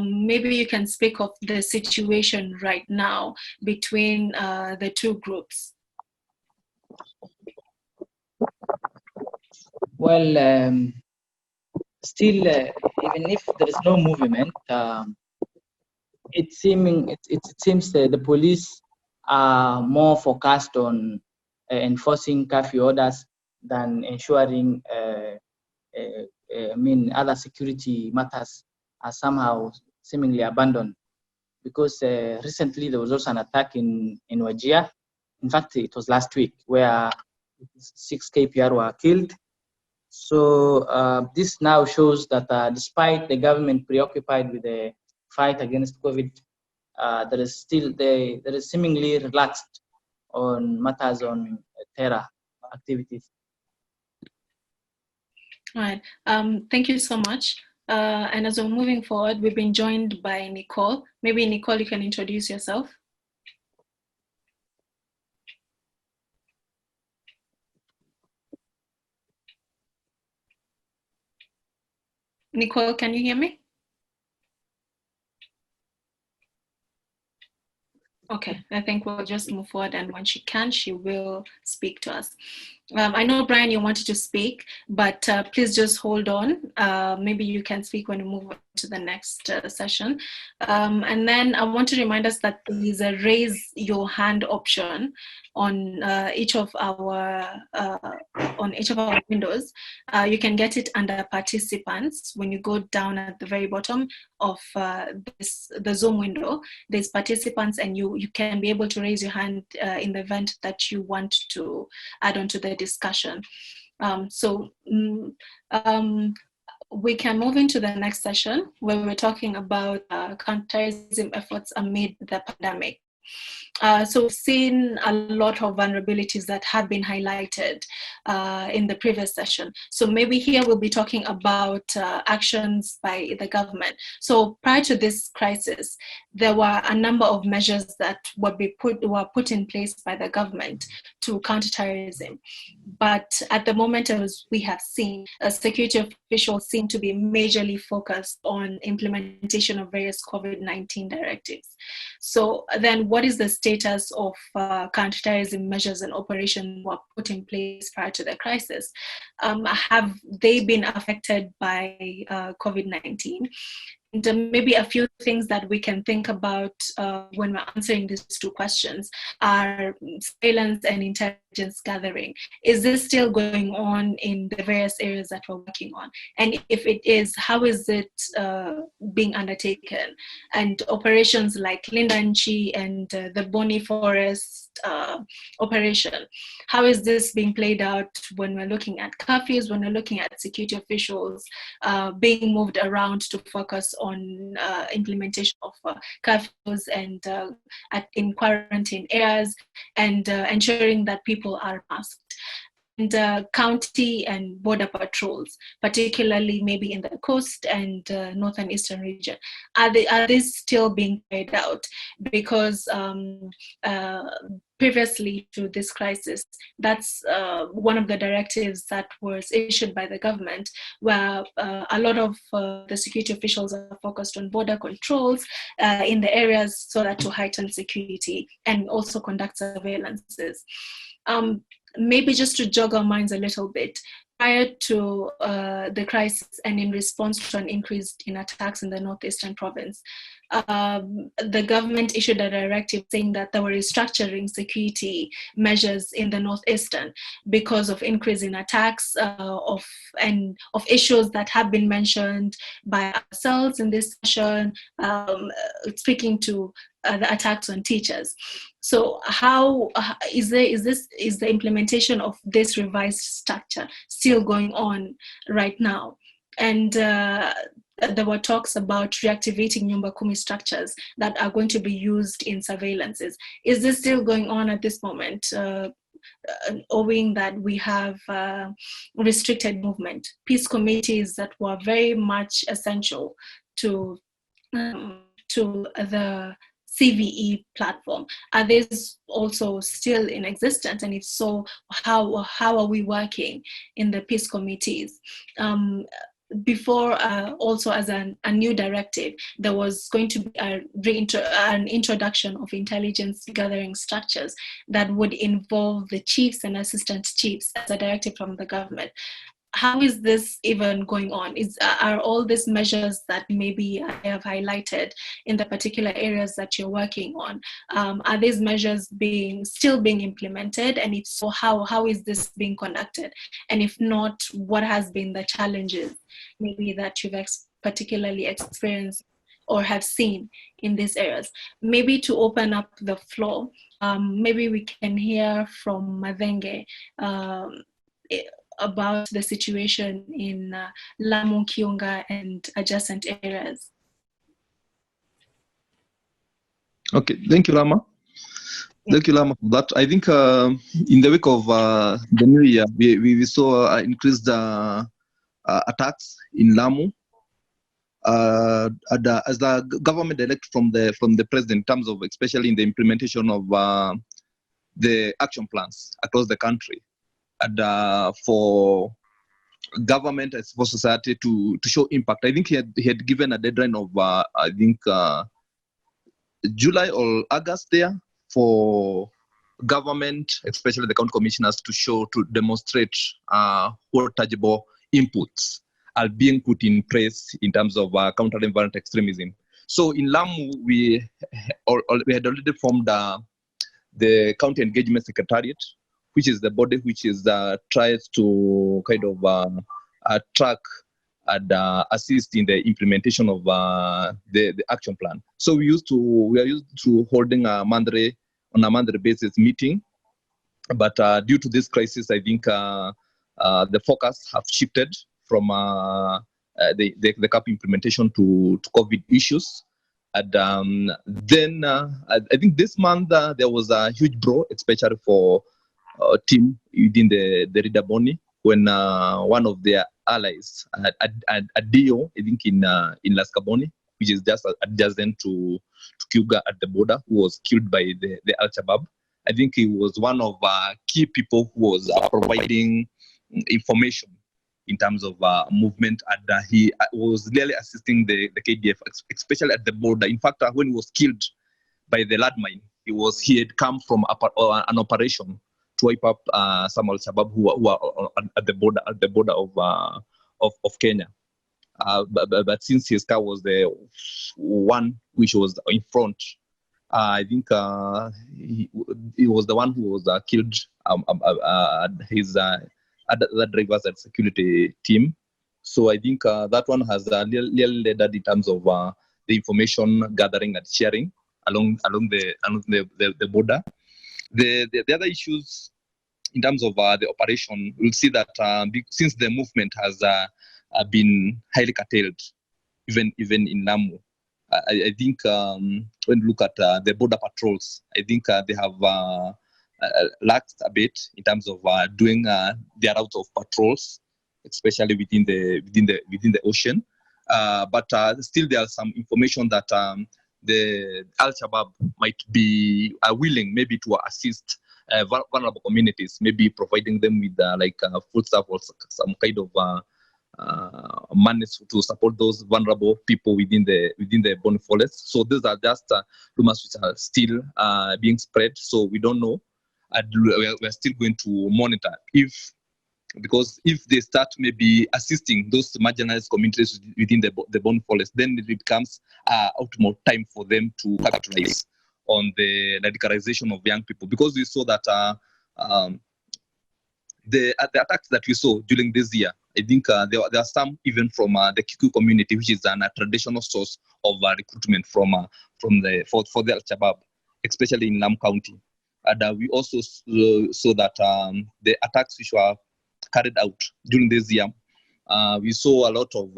maybe you can speak of the situation right now between the two groups. Well, still, even if there is no movement, it seems the police are more focused on enforcing curfew orders than ensuring other security matters are somehow seemingly abandoned, because recently there was also an attack in Wajir. In fact, it was last week, where 6 KPR were killed. So this now shows that despite the government preoccupied with the fight against COVID, there is seemingly relaxed on matters on terror activities. All right. Thank you so much. And as we're moving forward, we've been joined by Nicole. Maybe Nicole, you can introduce yourself. Nicole, can you hear me? Okay, I think we'll just move forward, and when she can, she will speak to us. I know, Brian, you wanted to speak, but please just hold on. Maybe you can speak when we move to the next session. And then I want to remind us that there is a raise your hand option on each of our windows. You can get it under participants. When you go down at the very bottom of the Zoom window, there's participants, and you can be able to raise your hand in the event that you want to add on to the discussion. We can move into the next session, where we're talking about counterterrorism efforts amid the pandemic. So we've seen a lot of vulnerabilities that have been highlighted in the previous session. So maybe here we'll be talking about actions by the government. So prior to this crisis, there were a number of measures that were put in place by the government to counter terrorism. But at the moment, as we have seen, security officials seem to be majorly focused on implementation of various COVID-19 directives. So then what is the status of counterterrorism measures and operations were put in place prior to the crisis? Have they been affected by COVID-19? And maybe a few things that we can think about when we're answering these two questions are surveillance and intelligence gathering. Is this still going on in the various areas that we're working on? And if it is, how is it being undertaken? And operations like Lindanchi and the Boni Forest operation, how is this being played out when we're looking at curfews, when we're looking at security officials being moved around to focus on implementation of curfews and in quarantine areas, and ensuring that people are masked? And county and border patrols, particularly maybe in the coast and northern eastern region, are these still being carried out? Because previously to this crisis, that's one of the directives that was issued by the government, where a lot of the security officials are focused on border controls in the areas so that to heighten security and also conduct surveillances. Maybe just to jog our minds a little bit, prior to the crisis and in response to an increase in attacks in the northeastern province, the government issued a directive saying that they were restructuring security measures in the northeastern because of increase in attacks of issues that have been mentioned by ourselves in this session, speaking to the attacks on teachers. So how is the implementation of this revised structure still going on right now? And there were talks about reactivating Nyumba Kumi structures that are going to be used in surveillances. Is this still going on at this moment? Owing that we have restricted movement, peace committees that were very much essential to the CVE platform, are these also still in existence? And if so, how are we working in the peace committees? Before, also as a new directive, there was going to be an introduction of intelligence gathering structures that would involve the chiefs and assistant chiefs as a directive from the government. How is this even going on? Are all these measures that maybe I have highlighted in the particular areas that you're working on, are these measures still being implemented? And if so, how is this being conducted? And if not, what has been the challenges maybe that you've particularly experienced or have seen in these areas? Maybe to open up the floor, maybe we can hear from Madenge about the situation in Lamu, Kiunga, and adjacent areas. Okay, thank you, Lama. Thank you, Lama, for that. I think in the week of the new year, we saw increased attacks in Lamu. As the government elect from the president, in terms of especially in the implementation of the action plans across the country, and for government and civil society to show impact. I think he had given a deadline of I think July or August there for government, especially the county commissioners, to demonstrate what tangible inputs are being put in place in terms of countering violent extremism. So in Lamu, we had already formed the county engagement secretariat, which is the body which is tries to kind of track and assist in the implementation of the action plan. So we are used to holding on a monthly basis meeting, but due to this crisis, I think the focus have shifted from the CAP implementation to COVID issues. And then I think this month there was a huge brawl, especially for team within the Reader Boni, when one of their allies, a DO, I think in Laskaboni, which is just adjacent to Cuba at the border, who was killed by the Al-Shabaab. I think he was one of key people who was providing information in terms of movement, and he was really assisting the KDF, especially at the border. In fact, when he was killed by the landmine, he had come from an operation to wipe up some Al-Shabaab who are at the border of Kenya. But since his car was the one which was in front, I think he was the one who was killed. His other drivers and security team. So I think that one has really led in terms of the information gathering and sharing along the border. The other issues in terms of the operation, we'll see that since the movement has been highly curtailed, even in Lamu, I think when you look at the border patrols, I think they have lacked a bit in terms of doing their routes of patrols, especially within the ocean. But still, there are some information that the Al-Shabaab might be willing maybe to assist vulnerable communities, maybe providing them with food stuff or some kind of money to support those vulnerable people within the Boni forest. So these are just rumors which are still being spread. So we don't know. And we're still going to monitor because if they start maybe assisting those marginalized communities within the Boni forest, then it becomes optimal time for them to capitalize on the radicalization of young people. Because we saw that the attacks that we saw during this year, I think there are some even from the Kikuyu community, which is a traditional source of recruitment for the Al-Shabaab, especially in Lamu County. And we also saw that the attacks which were carried out during this year, we saw a lot of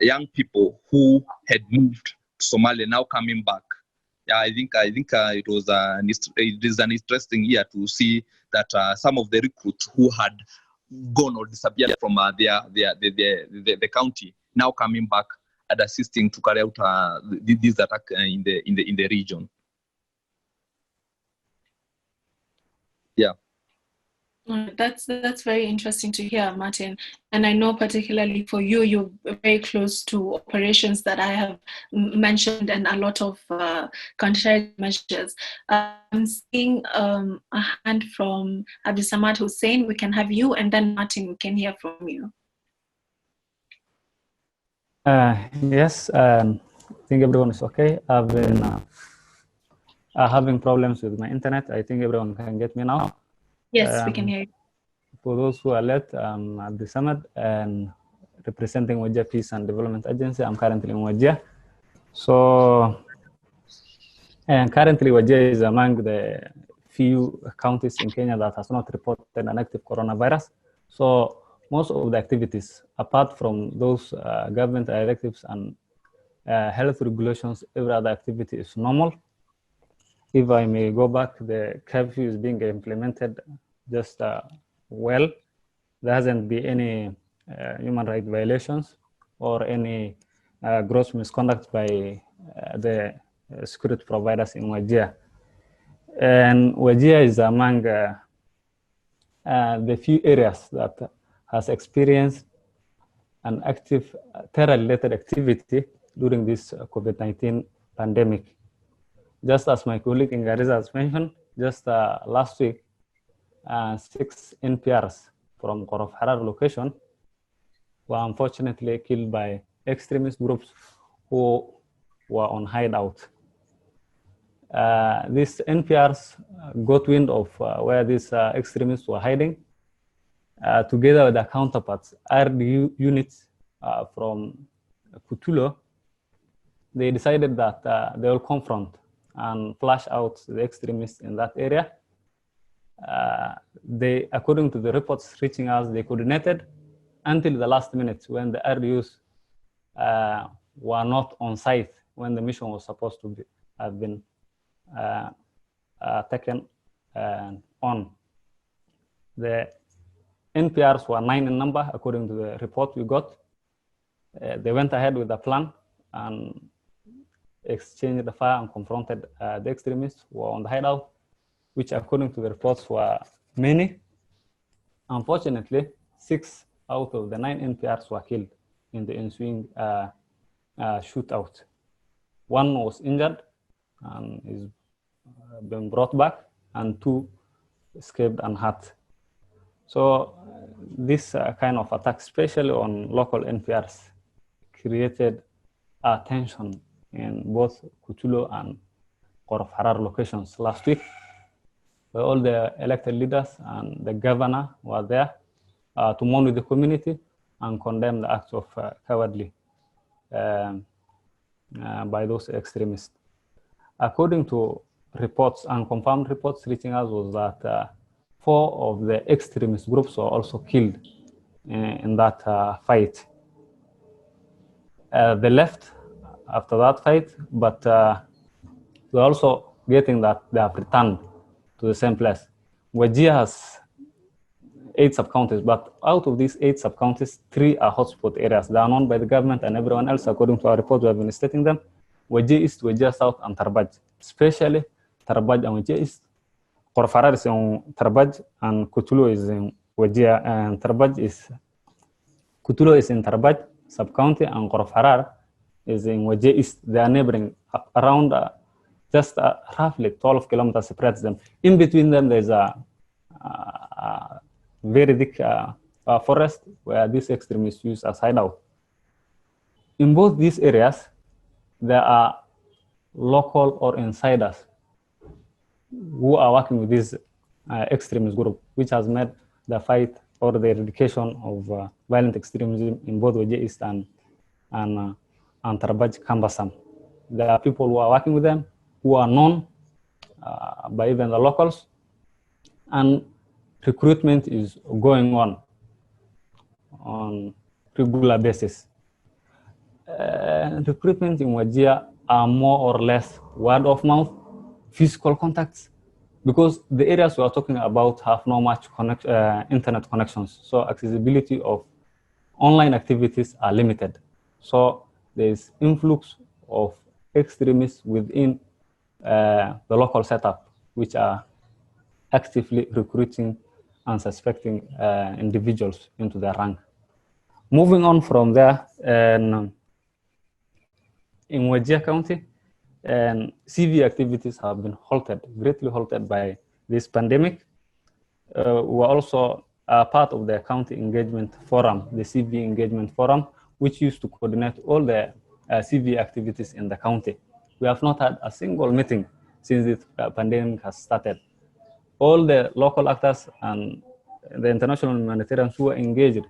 young people who had moved to Somalia now coming back. Yeah, I think it is an interesting year to see that some of the recruits who had gone or disappeared from the county now coming back and assisting to carry out this attack in the region. Yeah. That's very interesting to hear, Martin. And I know particularly for you, you're very close to operations that I have mentioned and a lot of counter measures. I'm seeing a hand from Abdisamad Hussein. We can have you, and then Martin, we can hear from you. Yes, I think everyone is okay. I've been having problems with my internet. I think everyone can get me now. Yes, we can hear you. For those who are late, I'm Abdisamad and representing Wajir Peace and Development Agency. I'm currently in Wajir. So, and currently Wajir is among the few counties in Kenya that has not reported an active coronavirus. So most of the activities, apart from those government directives and health regulations, every other activity is normal. If I may go back, the curfew is being implemented just well. There hasn't been any human rights violations or any gross misconduct by the security providers in Wajir. And Wajir is among the few areas that has experienced an active terror-related activity during this COVID-19 pandemic. Just as my colleague in Garissa has mentioned, just last week, 6 NPRs from Korof Harar location were unfortunately killed by extremist groups who were on hideout. These NPRs got wind of where these extremists were hiding, together with their counterparts, RD units from Kutulo. They decided that they will confront and flush out the extremists in that area. They, according to the reports reaching us, they coordinated until the last minute when the RDUs were not on site when the mission was supposed to have been taken on. The NPRs were 9 in number, according to the report we got. They went ahead with the plan and exchanged the fire and confronted the extremists who were on the hideout, which according to the reports were many. Unfortunately, 6 out of the 9 NPRs were killed in the ensuing shootout. 1 was injured and is being brought back, and 2 escaped unhurt. So this kind of attack, especially on local NPRs, created tension in both Kutulo and Qorof Harar locations last week, where all the elected leaders and the governor were there to mourn with the community and condemn the acts of cowardly by those extremists. According to reports and confirmed reports reaching us, was that 4 of the extremist groups were also killed in that fight. They left after that fight, but we're also getting that they have returned to the same place. Wajir has 8 sub-counties, but out of these 8 sub-counties, 3 are hotspot areas. They are known by the government and everyone else, according to our report, we have been stating them. Wajir East, Wajir South, and Tarbaj. Especially Tarbaj and Wajir East. Qorof Harar is in Tarbaj, and Kutulo is in Wajir, and Kutulo is in Tarbaj sub-county, and Qorof Harar is in Wajir East. They are neighboring around just roughly 12 kilometers separates them. In between them, there's a very thick forest where these extremists use as hideout. In both these areas, there are local or insiders who are working with this extremist group, which has made the fight or the eradication of violent extremism in both Wajir East and Tarbaj cumbersome. There are people who are working with them, who are known by even the locals, and recruitment is going on regular basis. Recruitment in Wajir are more or less word of mouth, physical contacts, because the areas we are talking about have no much internet connections, so accessibility of online activities are limited. So there is influx of extremists within the local setup, which are actively recruiting unsuspecting individuals into their rank. Moving on from there, in Wajir County, CV activities have been greatly halted by this pandemic. We are also part of the county engagement forum, the CV engagement forum, which used to coordinate all the CV activities in the county. We have not had a single meeting since the pandemic has started. All the local actors and the international humanitarians who are engaged.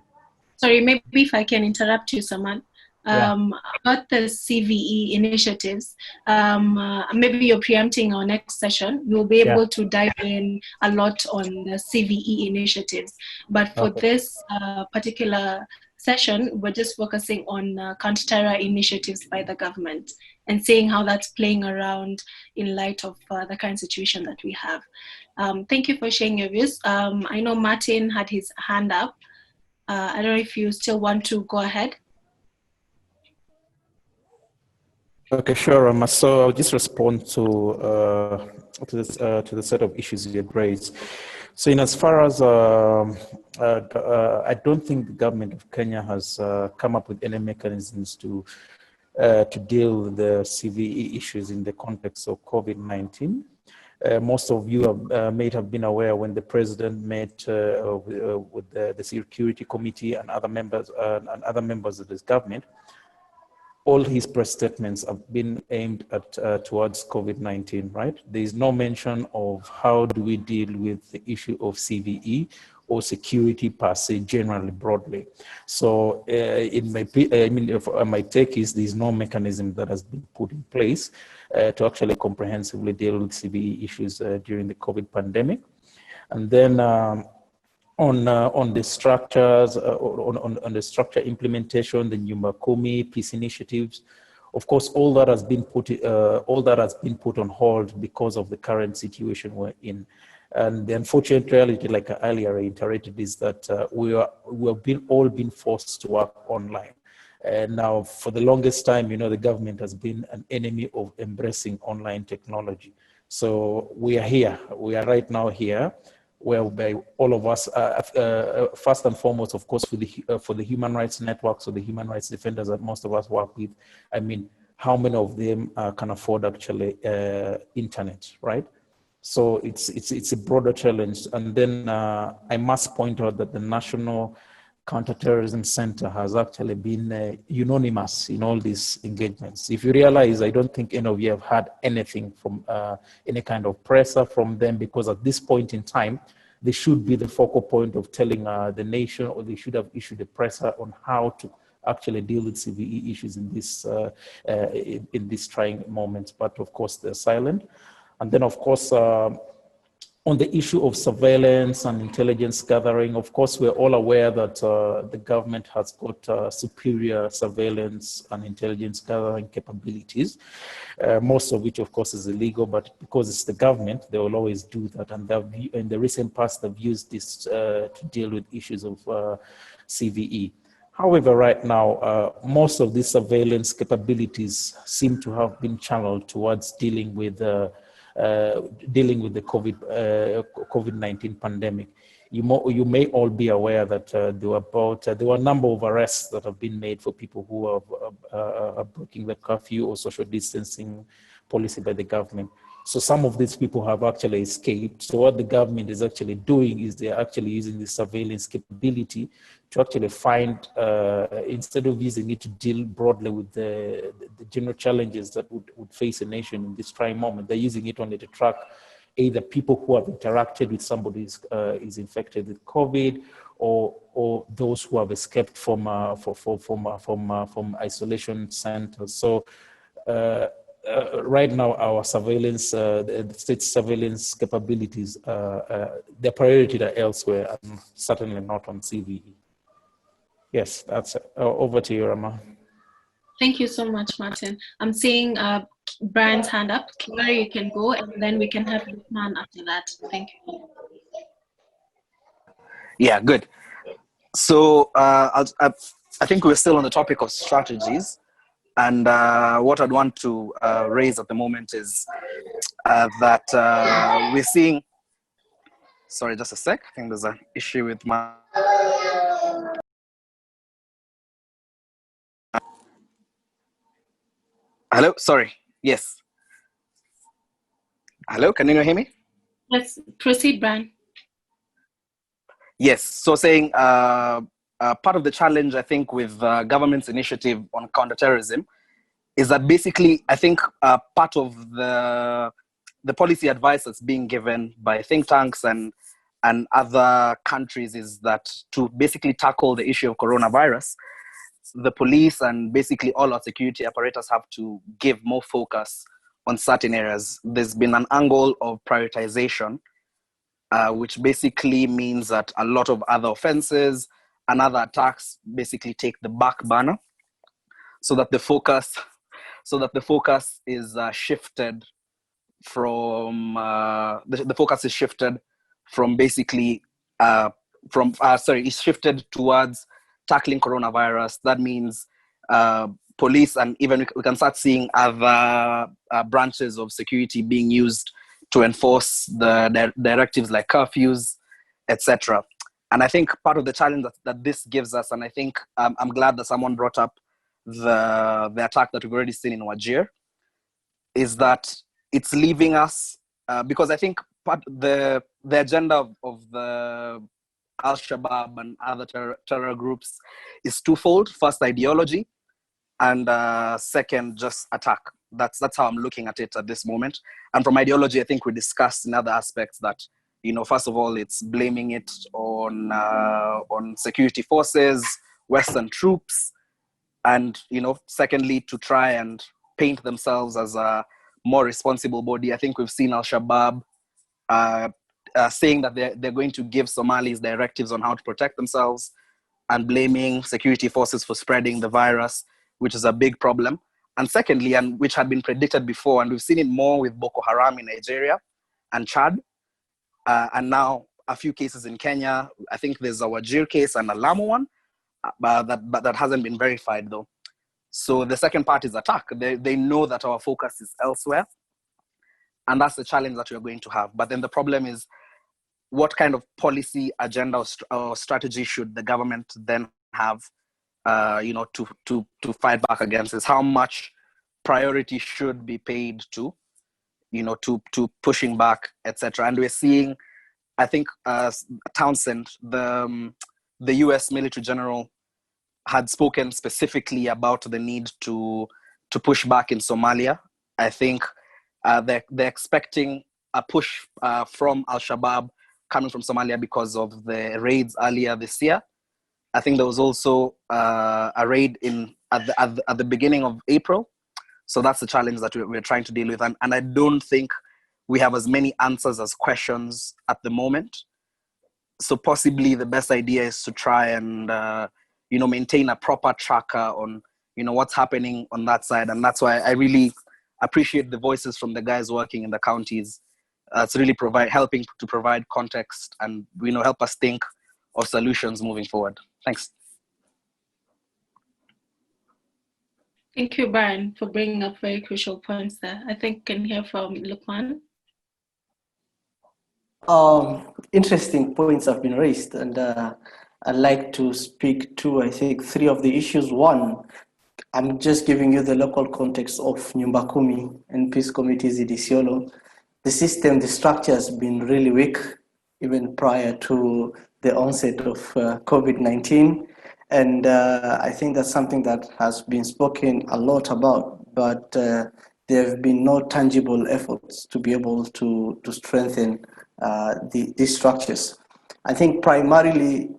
Sorry, maybe if I can interrupt you, Saman. About the CVE initiatives, maybe you're preempting our next session. We'll be able to dive in a lot on the CVE initiatives. But for this particular session, we're just focusing on counter-terror initiatives by the government and seeing how that's playing around in light of the current situation that we have. Thank you for sharing your views. I know Martin had his hand up. I don't know if you still want to go ahead. Okay, sure. So I'll just respond to the set of issues you had raised. So, in as far as I don't think the government of Kenya has come up with any mechanisms to deal with the CVE issues in the context of COVID-19. Most of you may have been aware when the president met with the Security Committee and other members of his government. All his press statements have been aimed at towards COVID-19, right? There is no mention of how do we deal with the issue of CVE or security per se, generally broadly. So my take is there's no mechanism that has been put in place to actually comprehensively deal with CVE issues during the COVID pandemic. And then on the structures, on the structure implementation, the Nyumba Kumi, peace initiatives, Of course, all that has been put on hold because of the current situation we're in. And the unfortunate reality, like I earlier reiterated, is that we've all been forced to work online. And now, for the longest time, the government has been an enemy of embracing online technology. So we are here. We are right now here, whereby all of us, first and foremost, of course, for the human rights networks or the human rights defenders that most of us work with. I mean, how many of them can afford actually internet, right? So it's a broader challenge. And then I must point out that the National Counterterrorism Center has actually been unanimous in all these engagements. If you realize, I don't think any of you have had anything from any kind of pressure from them, because at this point in time, they should be the focal point of telling the nation, or they should have issued a pressure on how to actually deal with CVE issues in this trying moments. But of course, they're silent. And then, of course, on the issue of surveillance and intelligence gathering, of course, we're all aware that the government has got superior surveillance and intelligence gathering capabilities, most of which, of course, is illegal, but because it's the government, they will always do that. And in the recent past, they've used this to deal with issues of CVE. However, right now, most of these surveillance capabilities seem to have been channeled towards dealing with the COVID-19 pandemic. You may all be aware that there were a number of arrests that have been made for people who are breaking the curfew or social distancing policy by the government. So some of these people have actually escaped. So what the government is actually doing is they're actually using the surveillance capability to actually find, instead of using it to deal broadly with the general challenges that would face a nation in this trying moment, they're using it only to track either people who have interacted with somebody who is infected with COVID, or those who have escaped from isolation centers. So right now, our surveillance, the state surveillance capabilities, their priority are elsewhere, and certainly not on CVE. Yes, that's it. Over to you, Rama. Thank you so much, Martin. I'm seeing Brian's hand up. Clara, you can go, and then we can have Lukman after that. Thank you. Yeah, good. So I think we're still on the topic of strategies. And what I'd want to raise at the moment is that we're seeing, sorry, just a sec. I think there's an issue with my, hello, sorry, yes. Hello, can you hear me? Let's proceed, Brian. Yes, so saying part of the challenge, I think, with government's initiative on counterterrorism is that basically, I think part of the policy advice that's being given by think tanks and other countries is that to basically tackle the issue of coronavirus, the police and basically all our security apparatus have to give more focus on certain areas. There's been an angle of prioritization, which basically means that a lot of other offenses and other attacks basically take the back burner, so that the focus is shifted from the focus is shifted from basically is shifted towards tackling coronavirus. That means police, and even we can start seeing other branches of security being used to enforce the directives like curfews, etc. And I think part of the challenge that this gives us, and I think I'm glad that someone brought up the attack that we've already seen in Wajir, is that it's leaving us, because I think the agenda of the Al-Shabaab and other terror groups is twofold. First, ideology, and second, just attack. That's how I'm looking at it at this moment. And from ideology, I think we discussed in other aspects that, first of all, it's blaming it on security forces, Western troops, and secondly, to try and paint themselves as a more responsible body. I think we've seen Al-Shabaab saying that they're going to give Somalis directives on how to protect themselves, and blaming security forces for spreading the virus, which is a big problem. And secondly, and which had been predicted before, and we've seen it more with Boko Haram in Nigeria and Chad, and now a few cases in Kenya. I think there's a Wajir case and a Lamu one, but that hasn't been verified though. So the second part is attack. They know that our focus is elsewhere, and that's the challenge that we're going to have. But then the problem is, what kind of policy agenda or strategy should the government then have, to fight back against this? How much priority should be paid to, to pushing back, etc. And we're seeing, I think, Townsend, the U.S. military general, had spoken specifically about the need to push back in Somalia. I think they're expecting a push from Al-Shabaab coming from Somalia because of the raids earlier this year. I think there was also a raid at the beginning of April. So that's the challenge that we're trying to deal with. And I don't think we have as many answers as questions at the moment. So possibly the best idea is to try and, maintain a proper tracker on, what's happening on that side. And that's why I really appreciate the voices from the guys working in the counties. It's really helping to provide context and, help us think of solutions moving forward. Thanks. Thank you, Brian, for bringing up very crucial points there. I think we can hear from Lukman. Interesting points have been raised, and I'd like to speak to, I think, 3 of the issues. One, I'm just giving you the local context of Nyumbakumi and peace committees in Isiolo. The system, the structure has been really weak, even prior to the onset of COVID-19. And I think that's something that has been spoken a lot about, but there have been no tangible efforts to be able to strengthen these structures. I think primarily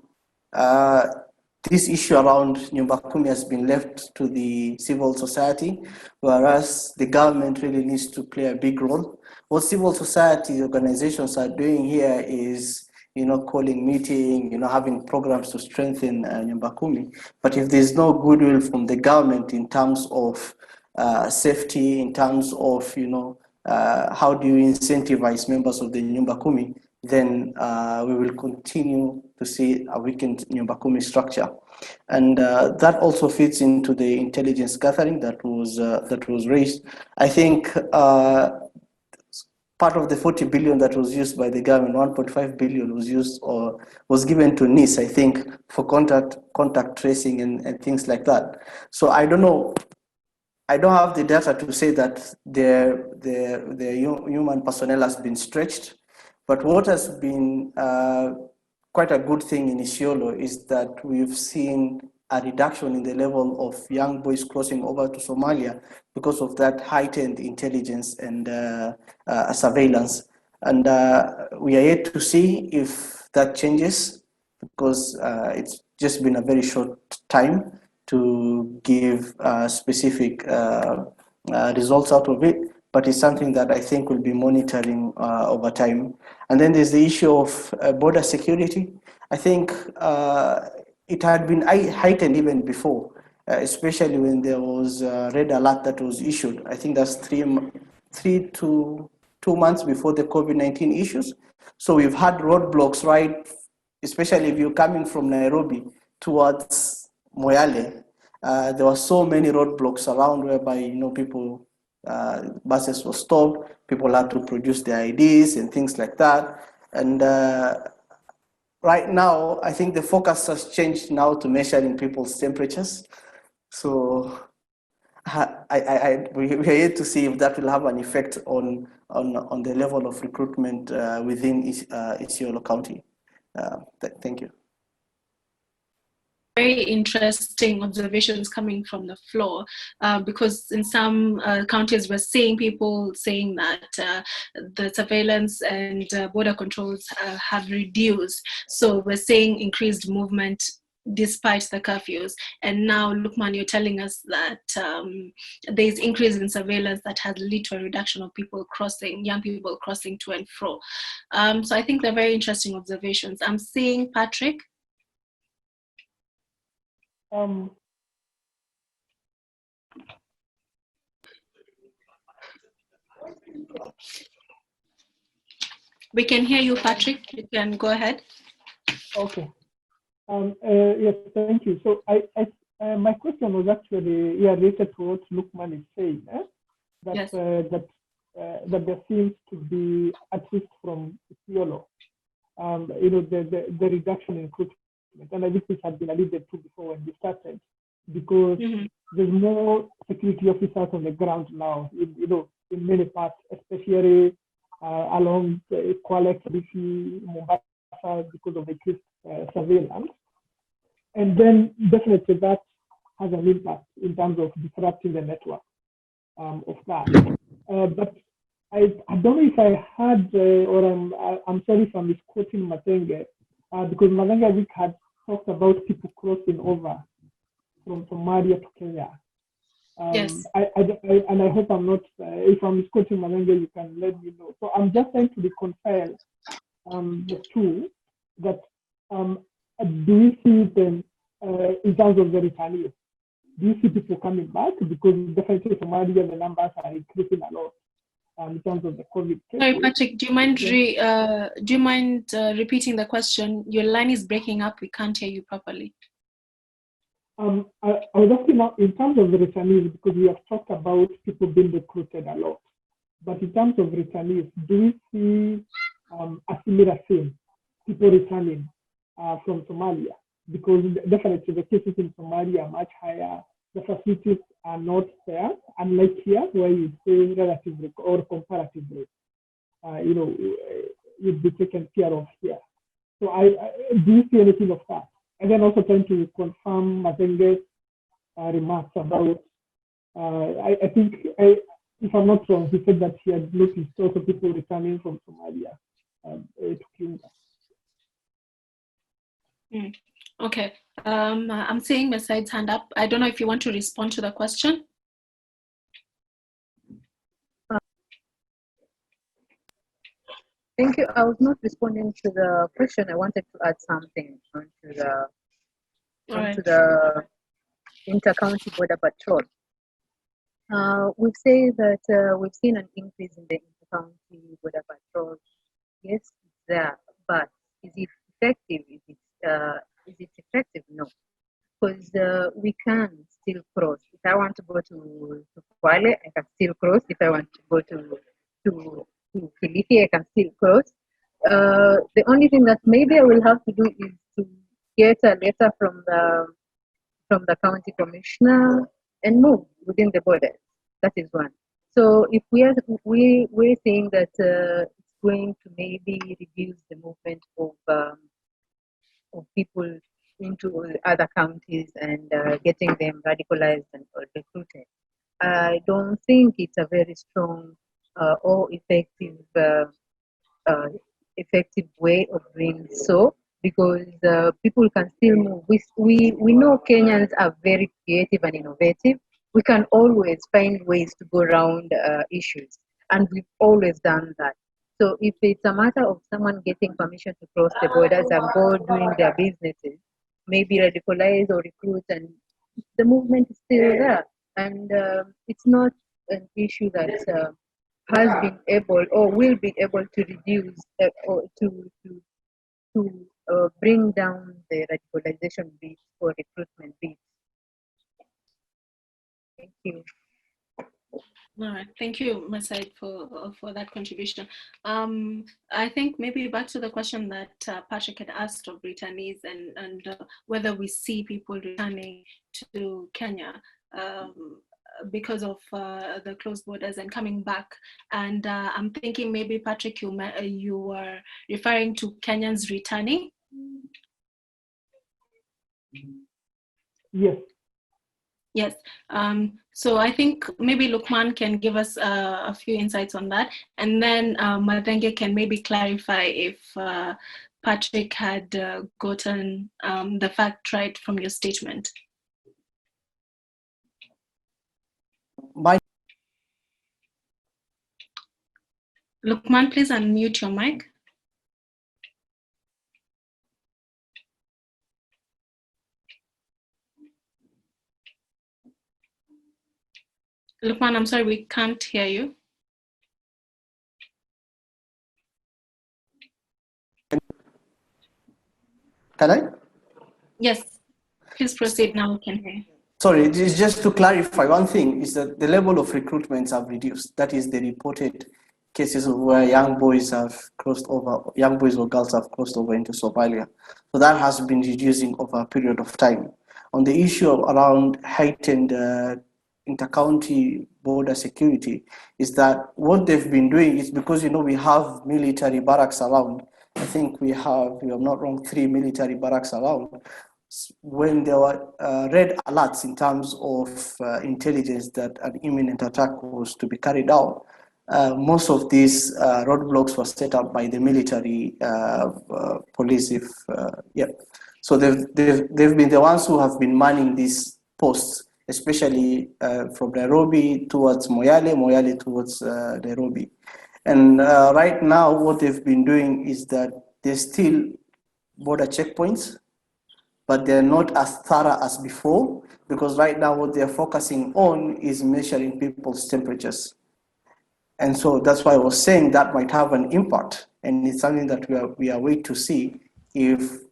this issue around Nyumbakumi has been left to the civil society, whereas the government really needs to play a big role. What civil society organizations are doing here is, calling meeting, having programs to strengthen Nyumbakumi. But if there's no goodwill from the government in terms of safety, in terms of, how do you incentivize members of the Nyumbakumi, then we will continue to see a weakened Nyumbakumi structure. And that also fits into the intelligence gathering that was raised. I think part of the 40 billion that was used by the government, 1.5 billion was used or was given to NIS, I think, for contact tracing and things like that. So I don't know. I don't have the data to say that the human personnel has been stretched, but what has been quite a good thing in Isiolo is that we've seen a reduction in the level of young boys crossing over to Somalia because of that heightened intelligence and surveillance. And we are yet to see if that changes, because it's just been a very short time to give specific results out of it, but it's something that I think we'll be monitoring over time. And then there's the issue of border security. I think it had been heightened even before, especially when there was a red alert that was issued. I think that's 3 to 2 months before the COVID-19 issues. So we've had roadblocks, right? Especially if you're coming from Nairobi towards Moyale. There were so many roadblocks around whereby, people, buses were stopped, people had to produce their IDs and things like that. And right now, I think the focus has changed now to measuring people's temperatures. So we are yet to see if that will have an effect on the level of recruitment within Isiolo County. Thank you. Very interesting observations coming from the floor, because in some counties we're seeing people saying that the surveillance and border controls have reduced. So we're seeing increased movement despite the curfews. And now, Lukman, you're telling us that there's increase in surveillance that has led to a reduction of people crossing, young people crossing to and fro. So I think they're very interesting observations. I'm seeing Patrick. We can hear you, Patrick. You can go ahead. Okay. Yes, thank you. So my question was actually related to what Lukman is saying. That Yes. That there seems to be, at least from Isiolo, the reduction in recruitment, and I think this had been alluded to before when we started, because there's more security officers on the ground now, in many parts, especially along Kwale, Kilifi, Mombasa, because of increased surveillance. And then definitely that has an impact in terms of disrupting the network of that. But I don't know if I had, or I'm sorry if I'm misquoting Matenge, because Matenge, I think, had talked about people crossing over from Somalia to Kenya. Yes. And I hope I'm not, if I'm misquoting Matenge, you can let me know. So I'm just trying to reconcile the two, that do you see them in terms of the returnees? Do you see people coming back? Because definitely Somalia, the numbers are increasing a lot in terms of the COVID cases. Sorry, Patrick, do you mind repeating the question? Your line is breaking up. We can't hear you properly. I was asking now in terms of the returnees, because we have talked about people being recruited a lot. But in terms of returnees, do we see a similar thing, people returning from Somalia? Because definitely the cases in Somalia are much higher. The facilities are not there, unlike here, where you say relatively or comparatively, you'd be taken care of here. So do you see anything of that? And then also trying to confirm Mazenge's remarks about, I think, if I'm not wrong, he said that he had noticed also people returning from Somalia to Kenya. Okay. I'm seeing Masai's hand up. I don't know if you want to respond to the question. Thank you. I was not responding to the question. I wanted to add something onto the inter-county border patrol. We've said that we've seen an increase in the inter-county border patrol. Yes, it's there, but is it effective? Is it effective? No, because we can still cross. If I want to go to Kwale, I can still cross. If I want to go to Kilifi, I can still cross. The only thing that maybe I will have to do is to get a letter from the county commissioner and move within the borders. That is one. So if we're saying that it's going to maybe reduce the movement of people into other counties and getting them radicalized and recruited, I don't think it's a very strong or effective way of doing so, because people can still move. We know Kenyans are very creative and innovative. We can always find ways to go around issues, and we've always done that. So if it's a matter of someone getting permission to cross the borders and go doing their businesses, maybe radicalize or recruit, and the movement is still there. And it's not an issue that has been able or will be able to reduce or to bring down the radicalization beats or recruitment beats. Thank you. All right, thank you, Masai, for that contribution. I think maybe back to the question that Patrick had asked of returnees and whether we see people returning to Kenya because of the closed borders and coming back. And I'm thinking maybe, Patrick, you were referring to Kenyans returning? Yes. Yes. So I think maybe Lukman can give us a few insights on that. And then Madenge can maybe clarify if Patrick had gotten the fact right from your statement. Lukman, please unmute your mic. Lukman, I'm sorry, we can't hear you. Hello? Yes, please proceed now, we can hear you. Sorry, just to clarify, one thing is that the level of recruitments have reduced. That is the reported cases of where young boys have crossed over, young boys or girls have crossed over into Somalia. So that has been reducing over a period of time. On the issue of around heightened inter-county border security, is that what they've been doing is because, we have military barracks around. I think we have, if I'm not wrong, 3 military barracks around. When there were red alerts in terms of intelligence that an imminent attack was to be carried out, most of these roadblocks were set up by the military police. So they've been the ones who have been manning these posts, especially from Nairobi towards Moyale, Moyale towards Nairobi. And right now, what they've been doing is that there's still border checkpoints, but they're not as thorough as before, because right now what they're focusing on is measuring people's temperatures. And so that's why I was saying that might have an impact, and it's something that we are waiting to see if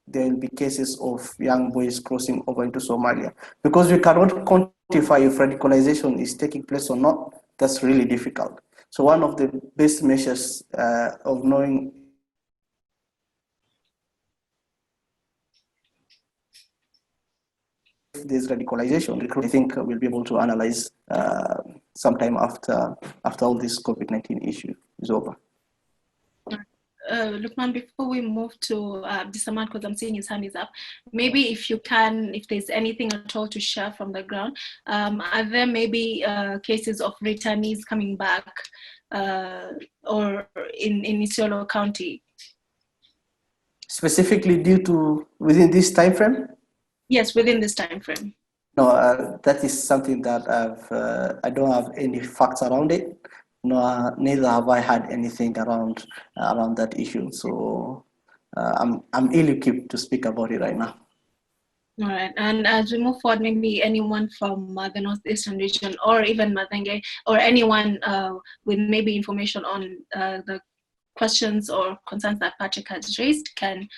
there will be cases of young boys crossing over into Somalia. Because we cannot quantify if radicalization is taking place or not. That's really difficult. So one of the best measures of knowing if there's radicalization, I think we'll be able to analyze sometime after all this COVID-19 issue is over. Lukman, before we move to Abdisamad, because I'm seeing his hand is up, maybe if you can, if there's anything at all to share from the ground, are there maybe cases of returnees coming back or in Isiolo County? Specifically due to within this time frame? Yes, within this time frame. No, that is something that I don't have any facts around it. No, neither have I had anything around that issue. So I'm ill-equipped to speak about it right now. All right, and as we move forward, maybe anyone from the Northeastern region or even Madenge or anyone with maybe information on the questions or concerns that Patrick has raised can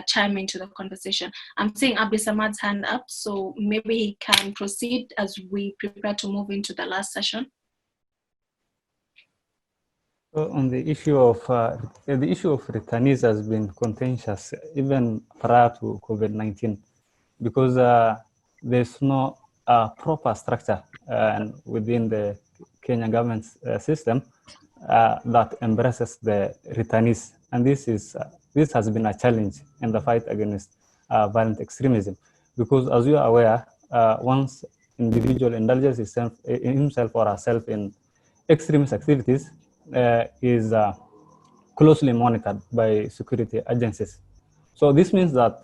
chime into the conversation. I'm seeing Abdisamad's hand up, so maybe he can proceed as we prepare to move into the last session. So on the issue of returnees has been contentious even prior to COVID-19 because there's no proper structure within the Kenya government system that embraces the returnees, and this has been a challenge in the fight against violent extremism, because as you are aware, once individual indulges himself or herself in extremist activities, is closely monitored by security agencies. So this means that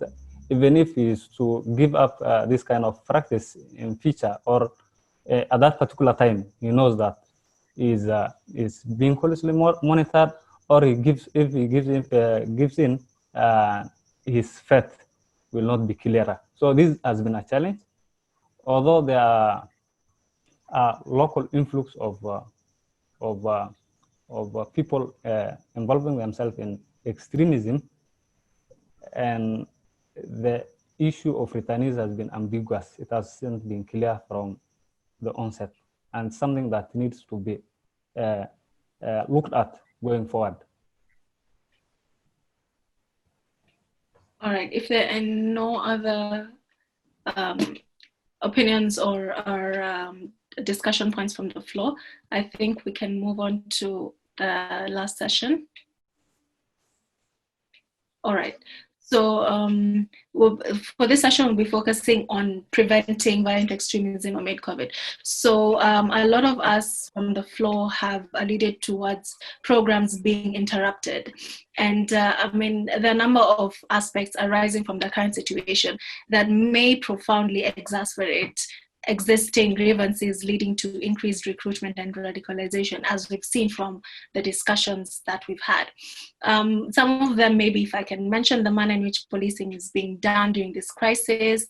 even if he is to give up this kind of practice in future or at that particular time, he knows that is being closely monitored, or if he gives in, his fate will not be clearer. So this has been a challenge. Although there are local influx of people involving themselves in extremism, and the issue of returnees has been ambiguous. It hasn't been clear from the onset, and something that needs to be looked at going forward. All right, if there are no other opinions or discussion points from the floor, I think we can move on to the last session. All right. So for this session, we'll be focusing on preventing violent extremism amid COVID. So a lot of us from the floor have alluded towards programs being interrupted. And I mean, there are a number of aspects arising from the current situation that may profoundly exacerbate existing grievances leading to increased recruitment and radicalization, as we've seen from the discussions that we've had. Some of them, maybe if I can mention the manner in which policing is being done during this crisis,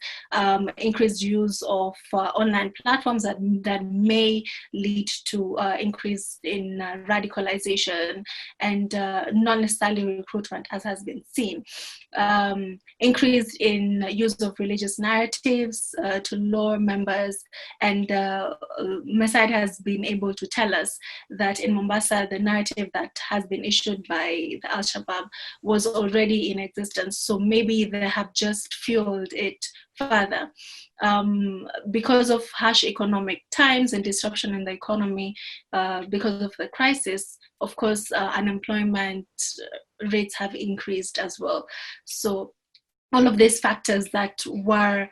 increased use of online platforms that may lead to increase in radicalization and not necessarily recruitment, as has been seen. increase in use of religious narratives to lure members, and Masad has been able to tell us that in Mombasa, the narrative that has been issued by the Al-Shabaab was already in existence. So maybe they have just fueled it further. Because of harsh economic times and disruption in the economy, because of the crisis, of course, unemployment rates have increased as well. So all of these factors that were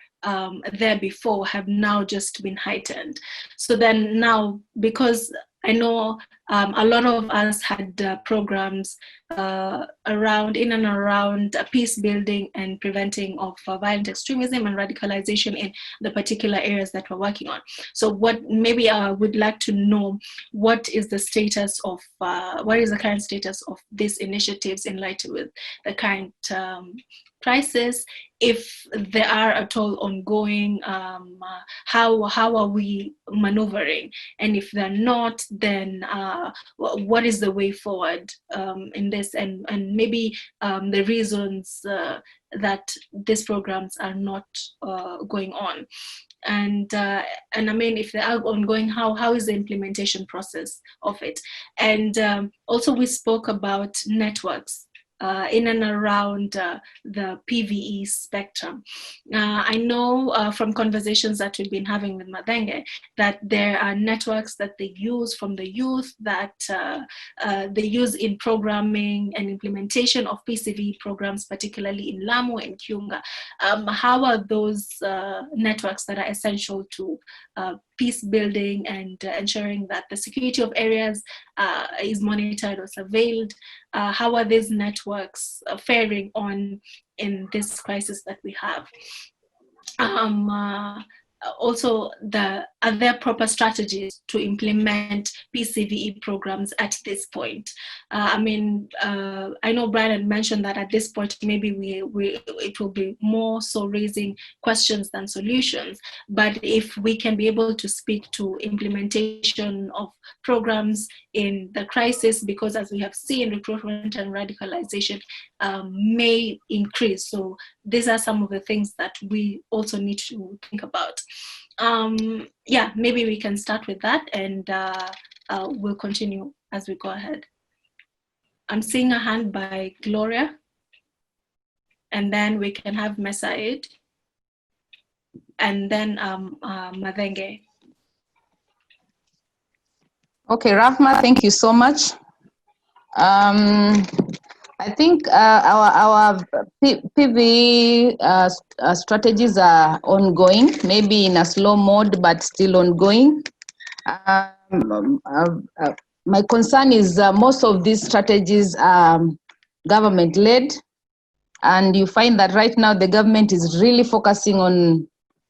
there before have now just been heightened. So then now, because I know a lot of us had programs in and around peace building and preventing of violent extremism and radicalization in the particular areas that we're working on. So what maybe I would like to know, what is the status of, what is the current status of these initiatives in light with the current crisis, if they are at all ongoing, how are we maneuvering? And if they're not, then what is the way forward in this, and maybe the reasons that these programs are not going on? And I mean, if they are ongoing, how is the implementation process of it? And also we spoke about networks in and around the PVE spectrum. I know from conversations that we've been having with Madenge that there are networks that they use from the youth that they use in programming and implementation of PCVE programs, particularly in Lamu and Kiunga. How are those networks that are essential to peace building and ensuring that the security of areas is monitored or surveilled? How are these networks faring on in this crisis that we have? Also, are there proper strategies to implement PCVE programs at this point? I mean, I know Brian had mentioned that at this point, maybe it will be more so raising questions than solutions. But if we can be able to speak to implementation of programs in the crisis, because as we have seen, recruitment and radicalization may increase. So these are some of the things that we also need to think about. Yeah, maybe we can start with that, and we'll continue as we go ahead. I'm seeing a hand by Gloria, and then we can have Mesaid, and then Madenge. Okay, Rahma, thank you so much. I think our PV strategies are ongoing, maybe in a slow mode, but still ongoing. My concern is most of these strategies are government-led, and you find that right now the government is really focusing on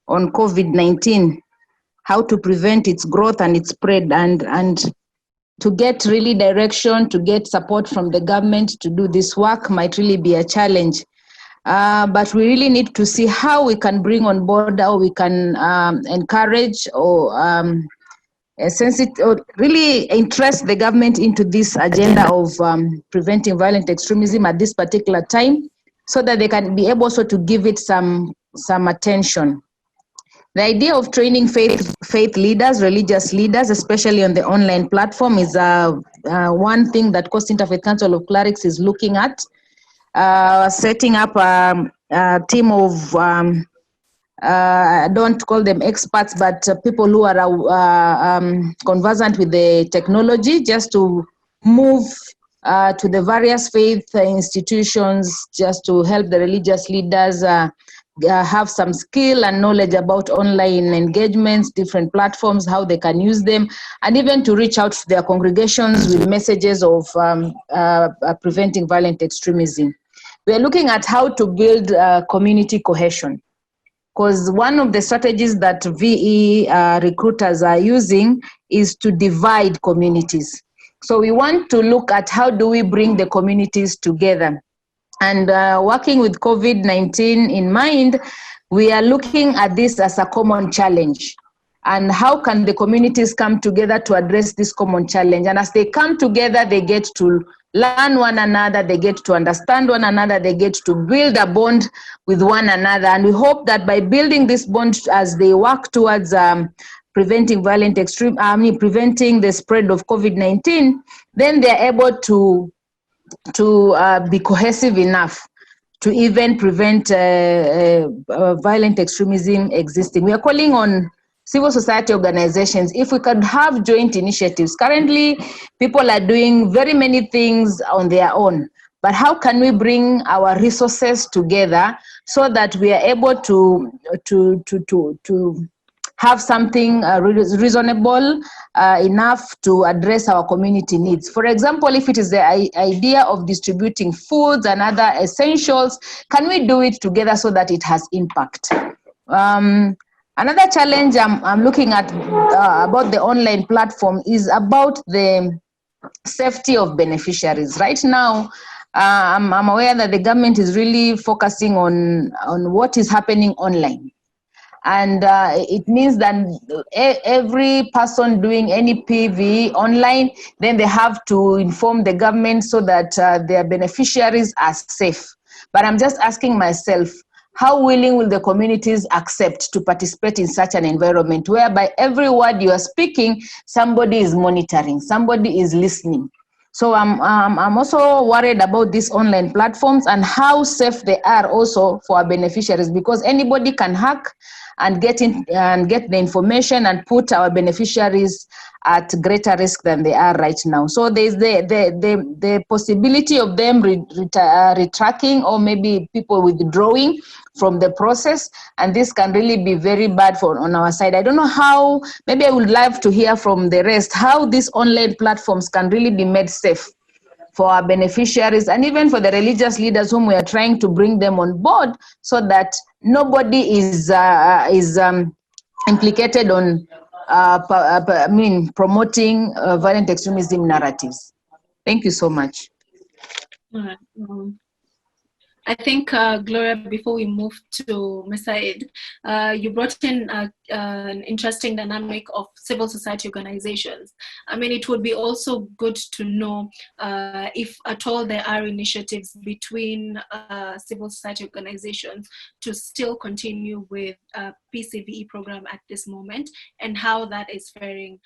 COVID-19, how to prevent its growth and its spread, and to get really direction, to get support from the government to do this work might really be a challenge. But we really need to see how we can bring on board, how we can encourage or really interest the government into this agenda of preventing violent extremism at this particular time, so that they can be able also to give it some attention. The idea of training faith leaders, religious leaders, especially on the online platform, is one thing that Coast Interfaith Council of Clerics is looking at. Setting up a team of, I don't call them experts, but people who are conversant with the technology, just to move to the various faith institutions, just to help the religious leaders have some skill and knowledge about online engagements, different platforms, how they can use them, and even to reach out to their congregations with messages of preventing violent extremism. We are looking at how to build community cohesion, because one of the strategies that VE recruiters are using is to divide communities. So we want to look at how do we bring the communities together. And working with COVID-19 in mind, we are looking at this as a common challenge. And how can the communities come together to address this common challenge? And as they come together, they get to learn one another, they get to understand one another, they get to build a bond with one another. And we hope that by building this bond as they work towards preventing preventing the spread of COVID-19, then they're able to be cohesive enough to even prevent violent extremism existing. We are calling on civil society organizations, if we could have joint initiatives. Currently, people are doing very many things on their own, but how can we bring our resources together so that we are able to have something reasonable enough to address our community needs? For example, if it is the idea of distributing foods and other essentials, can we do it together so that it has impact? Another challenge I'm looking at about the online platform is about the safety of beneficiaries. Right now, I'm aware that the government is really focusing on what is happening online. And it means that every person doing any PV online, then they have to inform the government so that their beneficiaries are safe. But I'm just asking myself, how willing will the communities accept to participate in such an environment whereby every word you are speaking, somebody is monitoring, somebody is listening? So I'm also worried about these online platforms and how safe they are also for our beneficiaries, because anybody can hack and get the information and put our beneficiaries at greater risk than they are right now. So there's the possibility of them retracting or maybe people withdrawing from the process, and this can really be very bad on our side. I don't know how, maybe I would love to hear from the rest how these online platforms can really be made safe for our beneficiaries and even for the religious leaders whom we are trying to bring them on board, so that nobody is implicated on promoting violent extremism narratives. Thank you so much. All right. I think, Gloria, before we move to Mesaid, you brought in an interesting dynamic of civil society organizations. I mean, it would be also good to know if at all there are initiatives between civil society organizations to still continue with PCVE program at this moment, and how that is faring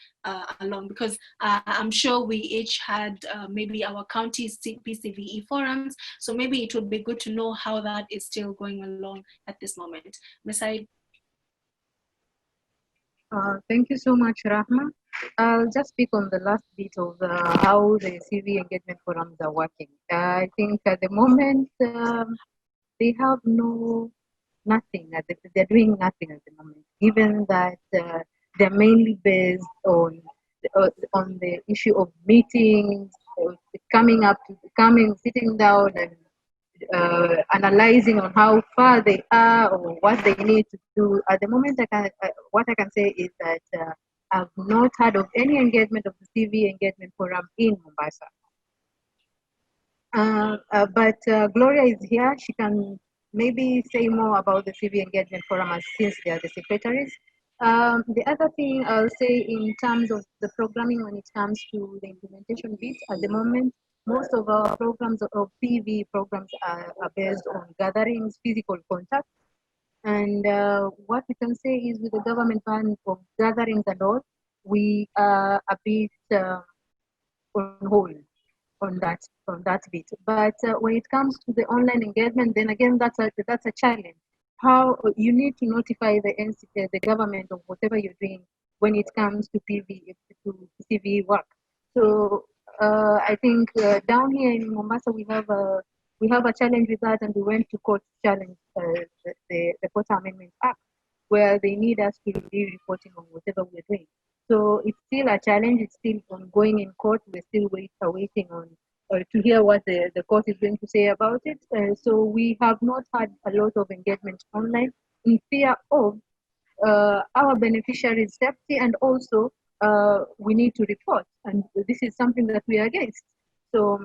along, because I'm sure we each had maybe our county PCVE forums, so maybe it would be good to know how that is still going along at this moment. Mesaid? Thank you so much, Rahma. I'll just speak on the last bit of how the CV engagement forums are working. I think at the moment, they have nothing. They're doing nothing at the moment, given that they're mainly based on the issue of meetings, sitting down and analyzing on how far they are or what they need to do. At the moment, what I can say is that I've not heard of any engagement of the CV engagement forum in Mombasa. But Gloria is here. She can maybe say more about the CV engagement forum since they are the secretaries. The other thing I'll say in terms of the programming when it comes to the implementation bit, at the moment, most of our programs of PV programs are based on gatherings, physical contact. And what we can say is with the government ban of gatherings and all, we are a bit on hold on that bit. But when it comes to the online engagement, then again, that's a challenge. How you need to notify the government of whatever you're doing when it comes to PCV work. So I think down here in Mombasa we have a challenge with that, and we went to court to challenge the Quota Amendment Act, where they need us to be reporting on whatever we're doing. So it's still a challenge. It's still ongoing in court. We're still waiting on to hear what the court is going to say about it. So we have not had a lot of engagement online in fear of our beneficiaries' safety, and also we need to report. And this is something that we are against. So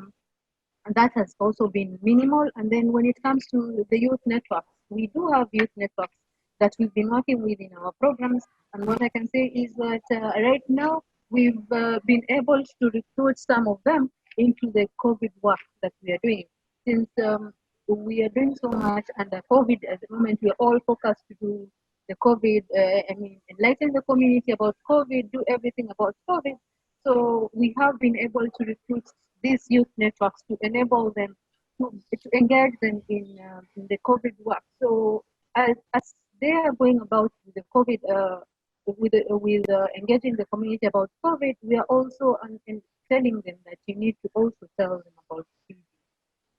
that has also been minimal. And then when it comes to the youth networks, we do have youth networks that we've been working with in our programs. And what I can say is that right now we've been able to recruit some of them into the COVID work that we are doing. Since we are doing so much under COVID at the moment, we are all focused to do the COVID, enlighten the community about COVID, do everything about COVID. So we have been able to recruit these youth networks to enable them to engage them in the COVID work. So as they are going about the COVID, with engaging the community about COVID, we are also telling them that you need to also tell them about PVE.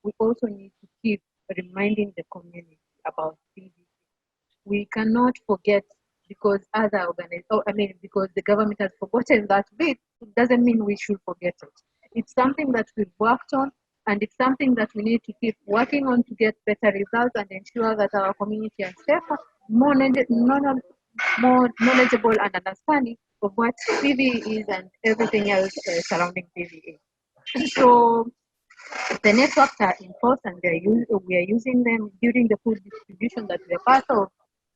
We also need to keep reminding the community about PVE. We cannot forget because other because the government has forgotten that bit, it doesn't mean we should forget it. It's something that we've worked on, and it's something that we need to keep working on to get better results and ensure that our community is safer, more knowledgeable and understanding of what PVE is and everything else surrounding PVE. So the networks are in force, and we are using them during the food distribution that we are part of.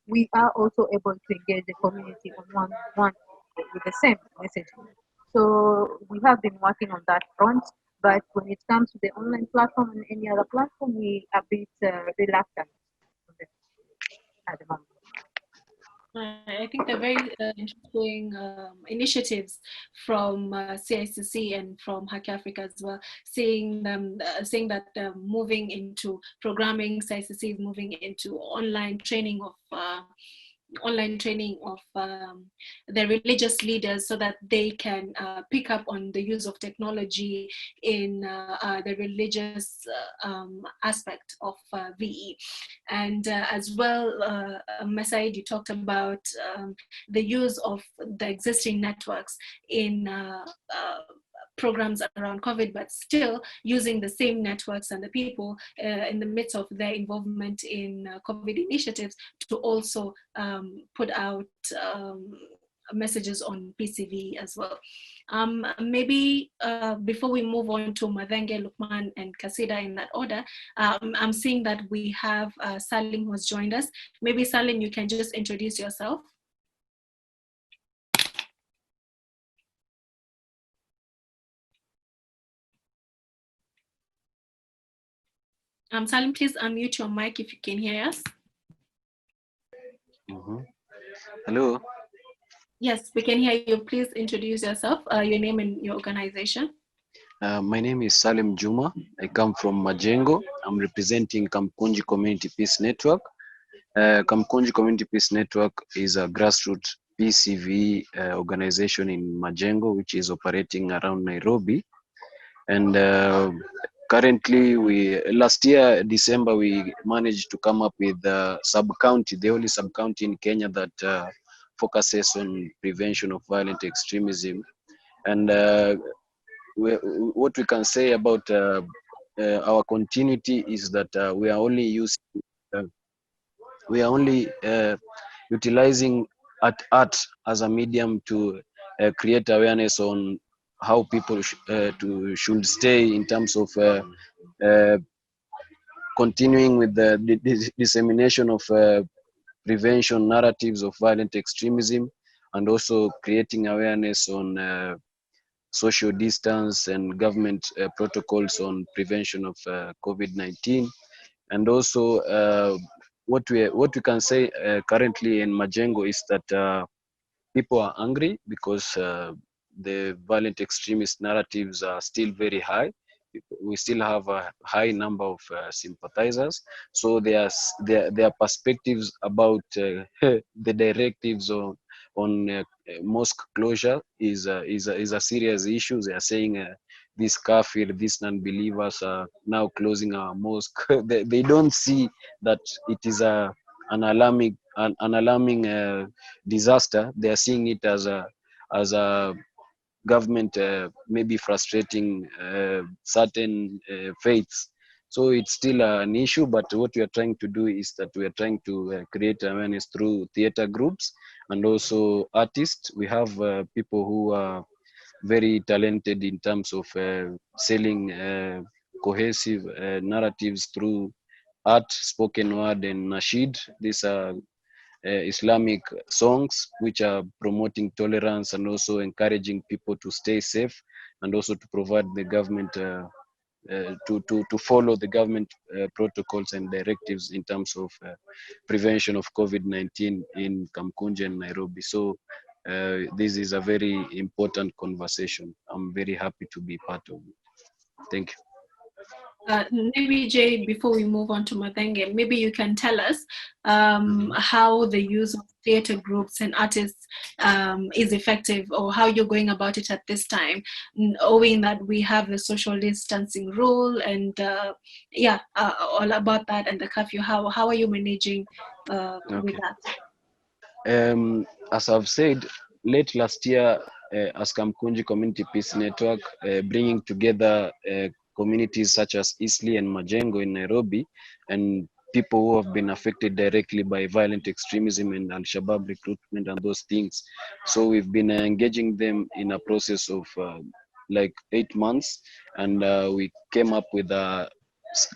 We are also able to engage the community on one with the same message. So we have been working on that front, but when it comes to the online platform and any other platform, we are a bit reluctant at the moment. I think they're very interesting initiatives from CICC and from Hack Africa as well, saying that moving into programming, CICC is moving into online training of the religious leaders so that they can pick up on the use of technology in the religious aspect of VE. And as well, Masaid, you talked about the use of the existing networks in programs around COVID, but still using the same networks and the people in the midst of their involvement in COVID initiatives to also put out messages on PCVE as well. Maybe before we move on to Madenge, Lukman, and Kasida in that order, I'm seeing that we have Salim who has joined us. Maybe Salim, you can just introduce yourself. Salim, please unmute your mic if you can hear us. Hello. Yes, we can hear you. Please introduce yourself, your name and your organization. My name is Salim Juma. I come from Majengo. I'm representing Kamkunji Community Peace Network. Kamkunji Community Peace Network is a grassroots PCVE organization in Majengo, which is operating around Nairobi. And currently, last year, December, we managed to come up with the sub-county, the only sub-county in Kenya that focuses on prevention of violent extremism. And what we can say about our continuity is that we are only utilizing art as a medium to create awareness on how people should stay in terms of continuing with the dissemination of prevention narratives of violent extremism, and also creating awareness on social distance and government protocols on prevention of COVID-19. And also what we can say currently in Majengo is that people are angry because the violent extremist narratives are still very high. We still have a high number of sympathizers. So their perspectives about the directives on mosque closure is a serious issue. They are saying these kafir, these non-believers are now closing our mosque. They don't see that it is an alarming disaster. They are seeing it as a government maybe frustrating certain faiths. So it's still an issue, but what we are trying to do is that we are trying to create awareness through theater groups and also artists. We have people who are very talented in terms of selling cohesive narratives through art, spoken word, and nasheed. These are Islamic songs which are promoting tolerance and also encouraging people to stay safe and also to provide the government to follow the government protocols and directives in terms of prevention of COVID-19 in Kamkunji and Nairobi. So this is a very important conversation. I'm very happy to be part of it. Thank you. Maybe Jay, before we move on to Mathenge, maybe you can tell us how the use of theatre groups and artists is effective, or how you're going about it at this time, owing that we have the social distancing rule and all about that, and the curfew. How are you managing with that? As I've said, late last year, as Kamkunji Community Peace Network, bringing together communities such as Eastleigh and Majengo in Nairobi, and people who have been affected directly by violent extremism and Al-Shabaab recruitment and those things. So we've been engaging them in a process of like 8 months, and we came up with a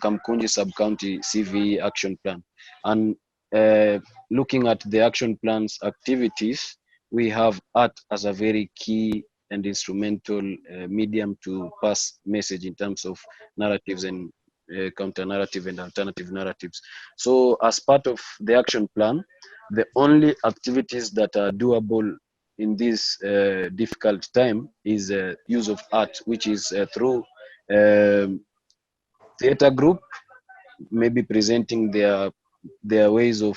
Kamkunji Sub-County CVE action plan. And looking at the action plan's activities, we have art as a very key and instrumental medium to pass message in terms of narratives and counter-narrative and alternative narratives. So as part of the action plan, the only activities that are doable in this difficult time is use of art, which is through theater group, maybe presenting their ways of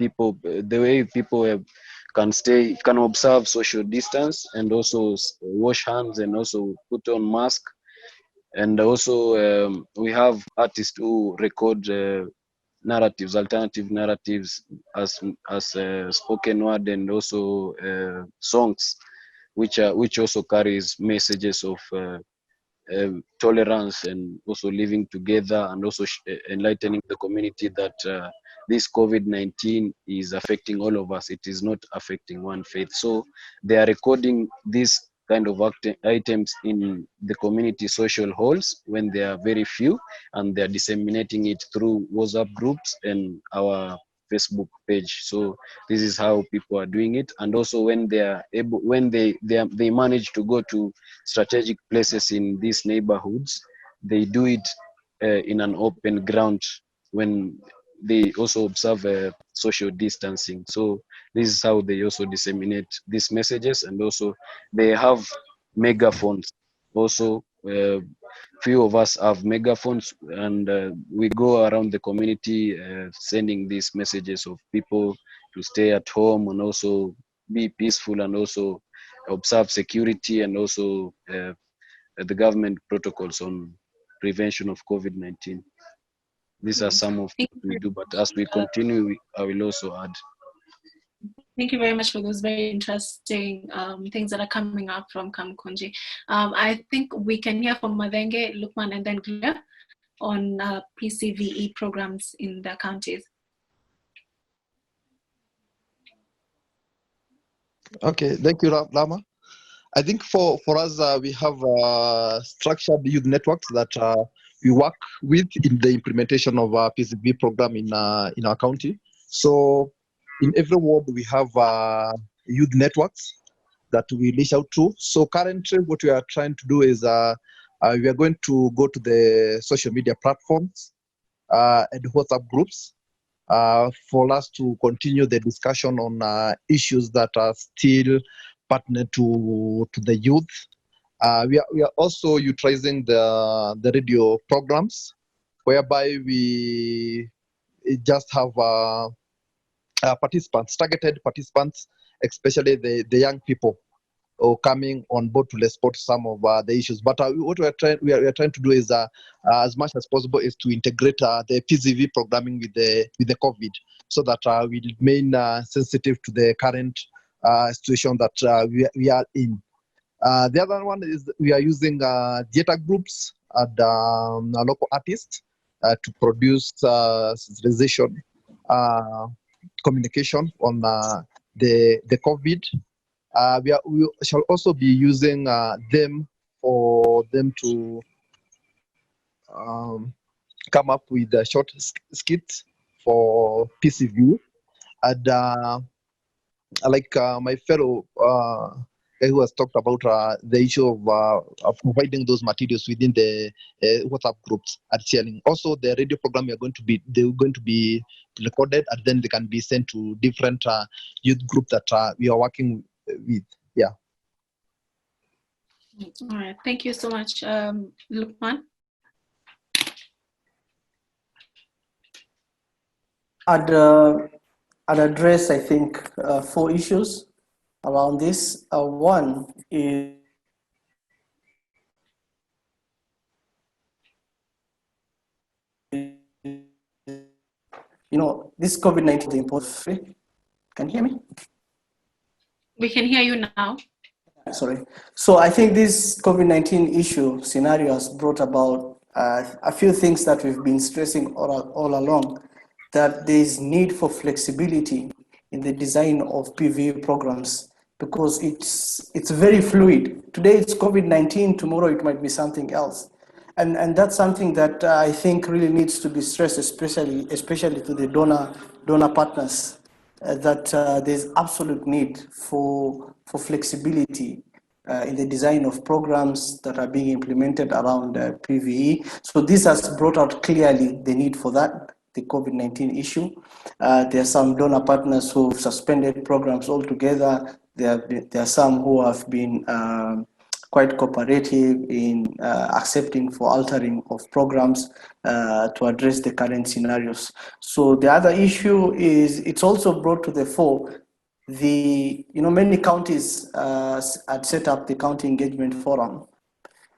people, the way people can observe social distance and also wash hands and also put on mask. And also we have artists who record narratives, alternative narratives as spoken word, and also songs, which also carries messages of tolerance and also living together, and also enlightening the community that this COVID-19 is affecting all of us. It is not affecting one faith. So they are recording these kind of items in the community social halls when they are very few, and they are disseminating it through WhatsApp groups and our Facebook page. So this is how people are doing it. And also when they are able, when they manage to go to strategic places in these neighborhoods, they do it in an open ground when they also observe social distancing. So this is how they also disseminate these messages. And also they have megaphones. Also few of us have megaphones, and we go around the community sending these messages of people to stay at home and also be peaceful, and also observe security, and also the government protocols on prevention of COVID-19. These are some of what we do, but as we continue, I will also add. Thank you very much for those very interesting things that are coming up from Kamkunji. I think we can hear from Mathenge, Lukman, and then Gloria on PCVE programs in the counties. Okay, thank you, Lama. I think for us, we have structured youth networks that we work with in the implementation of our PCVE program in our county. So in every ward, we have youth networks that we reach out to. So currently, what we are trying to do is we are going to go to the social media platforms and WhatsApp groups for us to continue the discussion on issues that are still pertinent to the youth. We are also utilizing the radio programs, whereby we just have participants, targeted participants, especially the young people, coming on board to respond to some of the issues. But what we are trying to do is, as much as possible, is to integrate the PCVE programming with the COVID, so that we remain sensitive to the current situation that we are in. The other one is we are using theater groups and local artists to produce sensitization communication on the COVID. We shall also be using them for them to come up with short skits for PCVE. And like my fellow guy who has talked about the issue of providing those materials within the WhatsApp groups and sharing. Also, the radio program they're going to be recorded, and then they can be sent to different youth groups that we are working with. Yeah. All right, thank you so much, Lukman. I'd address, I think, 4 issues around this. One is this COVID-19 important. Can you hear me? We can hear you now. Sorry. So I think this COVID-19 issue scenario has brought about a few things that we've been stressing all along, that there is need for flexibility in the design of PVE programs, because it's very fluid. Today it's COVID-19, tomorrow it might be something else. And that's something that I think really needs to be stressed, especially to the donor partners, that there's absolute need for flexibility in the design of programs that are being implemented around PVE. So this has brought out clearly the need for that, the COVID-19 issue. There are some donor partners who've suspended programs altogether. There are some who have been quite cooperative in accepting for altering of programs to address the current scenarios. So the other issue is it's also brought to the fore many counties had set up the county engagement forum,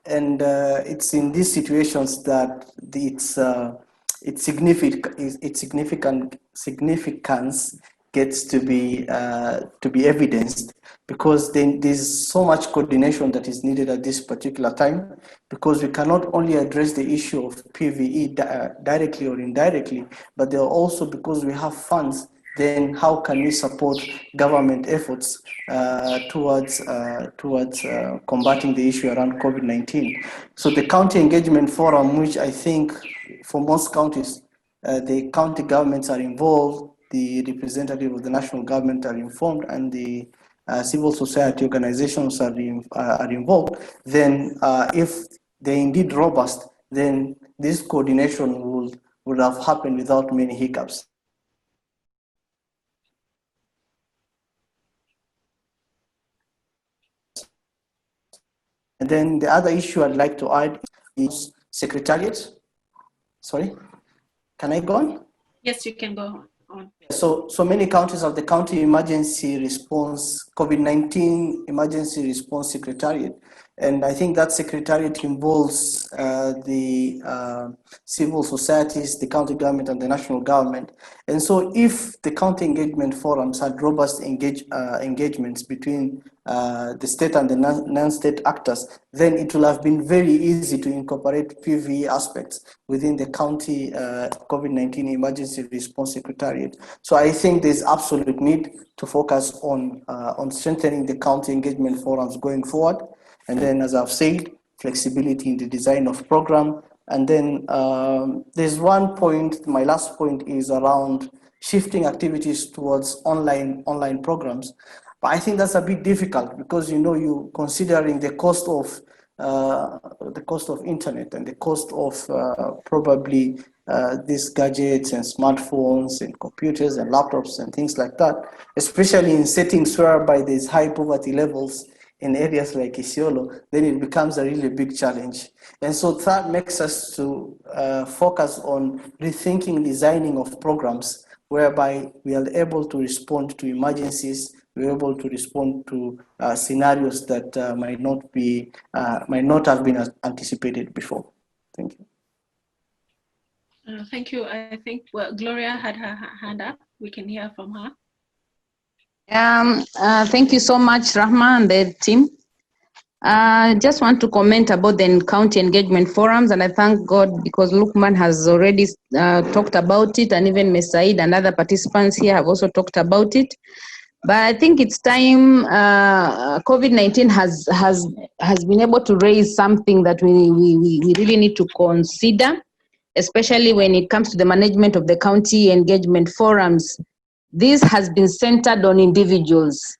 and it's in these situations that its significance gets to be evidenced, because then there's so much coordination that is needed at this particular time, because we cannot only address the issue of PVE directly or indirectly, but there are also, because we have funds, then how can we support government efforts towards combating the issue around COVID-19? So the County Engagement Forum, which I think for most counties, the county governments are involved, the representative of the national government are informed, and the civil society organizations are involved, then if they're indeed robust, then this coordination would have happened without many hiccups. And then the other issue I'd like to add is secretariat. Sorry, can I go on? Yes, you can go on. So many counties have the County Emergency Response, COVID-19 Emergency Response Secretariat. And I think that secretariat involves the civil societies, the county government, and the national government. And so if the county engagement forums had robust engagements between the state and the non-state actors, then it will have been very easy to incorporate PVE aspects within the county COVID-19 Emergency Response Secretariat. So I think there's absolute need to focus on strengthening the county engagement forums going forward. And then, as I've said, flexibility in the design of program. And then there's one point, my last point is around shifting activities towards online programs. But I think that's a bit difficult, because you considering the cost of internet and the cost of probably these gadgets and smartphones and computers and laptops and things like that, especially in settings whereby there's high poverty levels in areas like Isiolo, then it becomes a really big challenge. And so that makes us to focus on rethinking designing of programs whereby we are able to respond to emergencies, we're able to respond to scenarios that might not have been anticipated before. Thank you. Thank you. I think Gloria had her hand up. We can hear from her. Thank you so much, Rahma and the team. Just want to comment about the county engagement forums, and I thank God because Lukman has already talked about it, and even Mesaid and other participants here have also talked about it. But I think it's time. COVID-19 has been able to raise something that we really need to consider, especially when it comes to the management of the county engagement forums. This has been centered on individuals.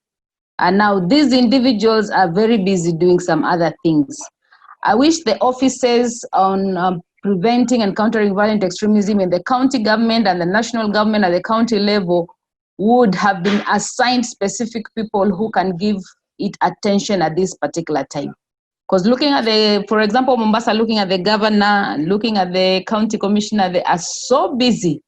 And now these individuals are very busy doing some other things. I wish the offices on preventing and countering violent extremism in the county government and the national government at the county level would have been assigned specific people who can give it attention at this particular time. Because looking at the, for example, Mombasa, looking at the governor, looking at the county commissioner, they are so busy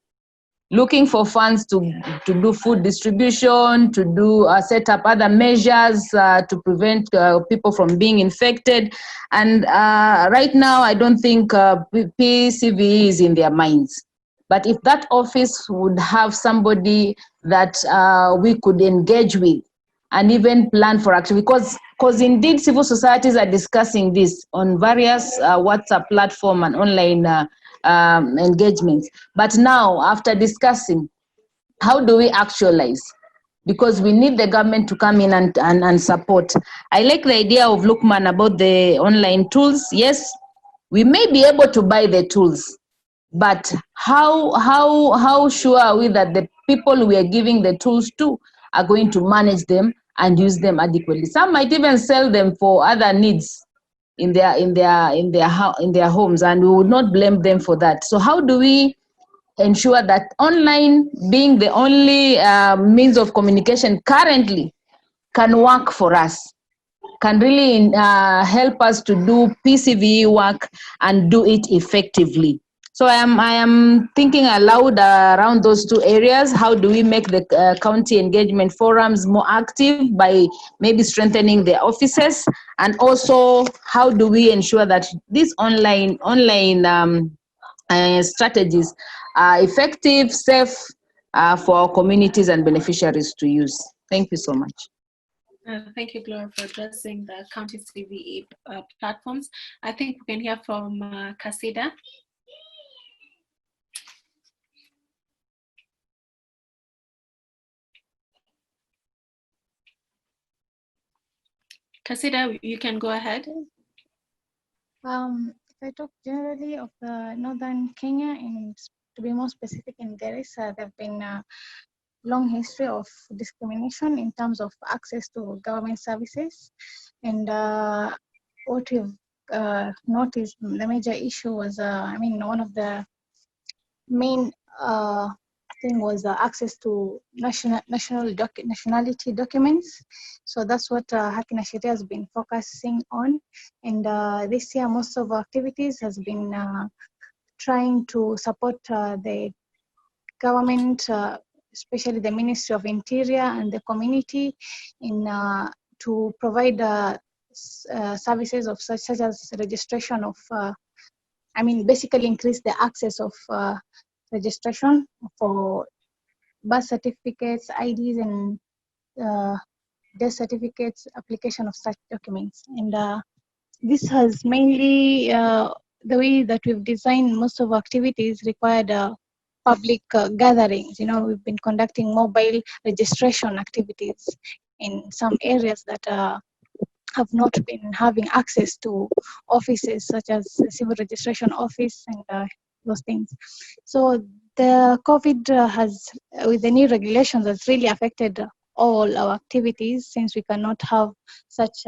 looking for funds to do food distribution, to do set up other measures to prevent people from being infected. And right now, I don't think PCVE is in their minds. But if that office would have somebody that we could engage with and even plan for action, because indeed civil societies are discussing this on various WhatsApp platform and online engagements. But now, after discussing, how do we actualize? Because we need the government to come in and support. I like the idea of Lukman about the online tools. Yes, we may be able to buy the tools, but how sure are we that the people we are giving the tools to are going to manage them and use them adequately? Some might even sell them for other needs in their homes, and we would not blame them for that. So how do we ensure that online, being the only means of communication currently, can work for us, can really help us to do PCVE work and do it effectively? So I am thinking aloud around those two areas. How do we make the county engagement forums more active by maybe strengthening their offices? And also, how do we ensure that these online strategies are effective, safe for our communities and beneficiaries to use? Thank you so much. Thank you, Gloria, for addressing the county CVE platforms. I think we can hear from Kasida. Kasida, you can go ahead. If I talk generally of the northern Kenya, and to be more specific in Garissa, there have been a long history of discrimination in terms of access to government services. And what we've noticed, the major issue was, one of the main thing was access to nationality documents. So that's what Haki na Sheria has been focusing on. And this year, most of our activities has been trying to support the government, especially the Ministry of Interior and the community, in to provide services of such as registration of, basically increase the access of registration for birth certificates, IDs, and death certificates, application of such documents. And this has mainly, the way that we've designed most of our activities required public gatherings. We've been conducting mobile registration activities in some areas that have not been having access to offices such as the civil registration office and those things. So the COVID has, with the new regulations, has really affected all our activities, since we cannot have such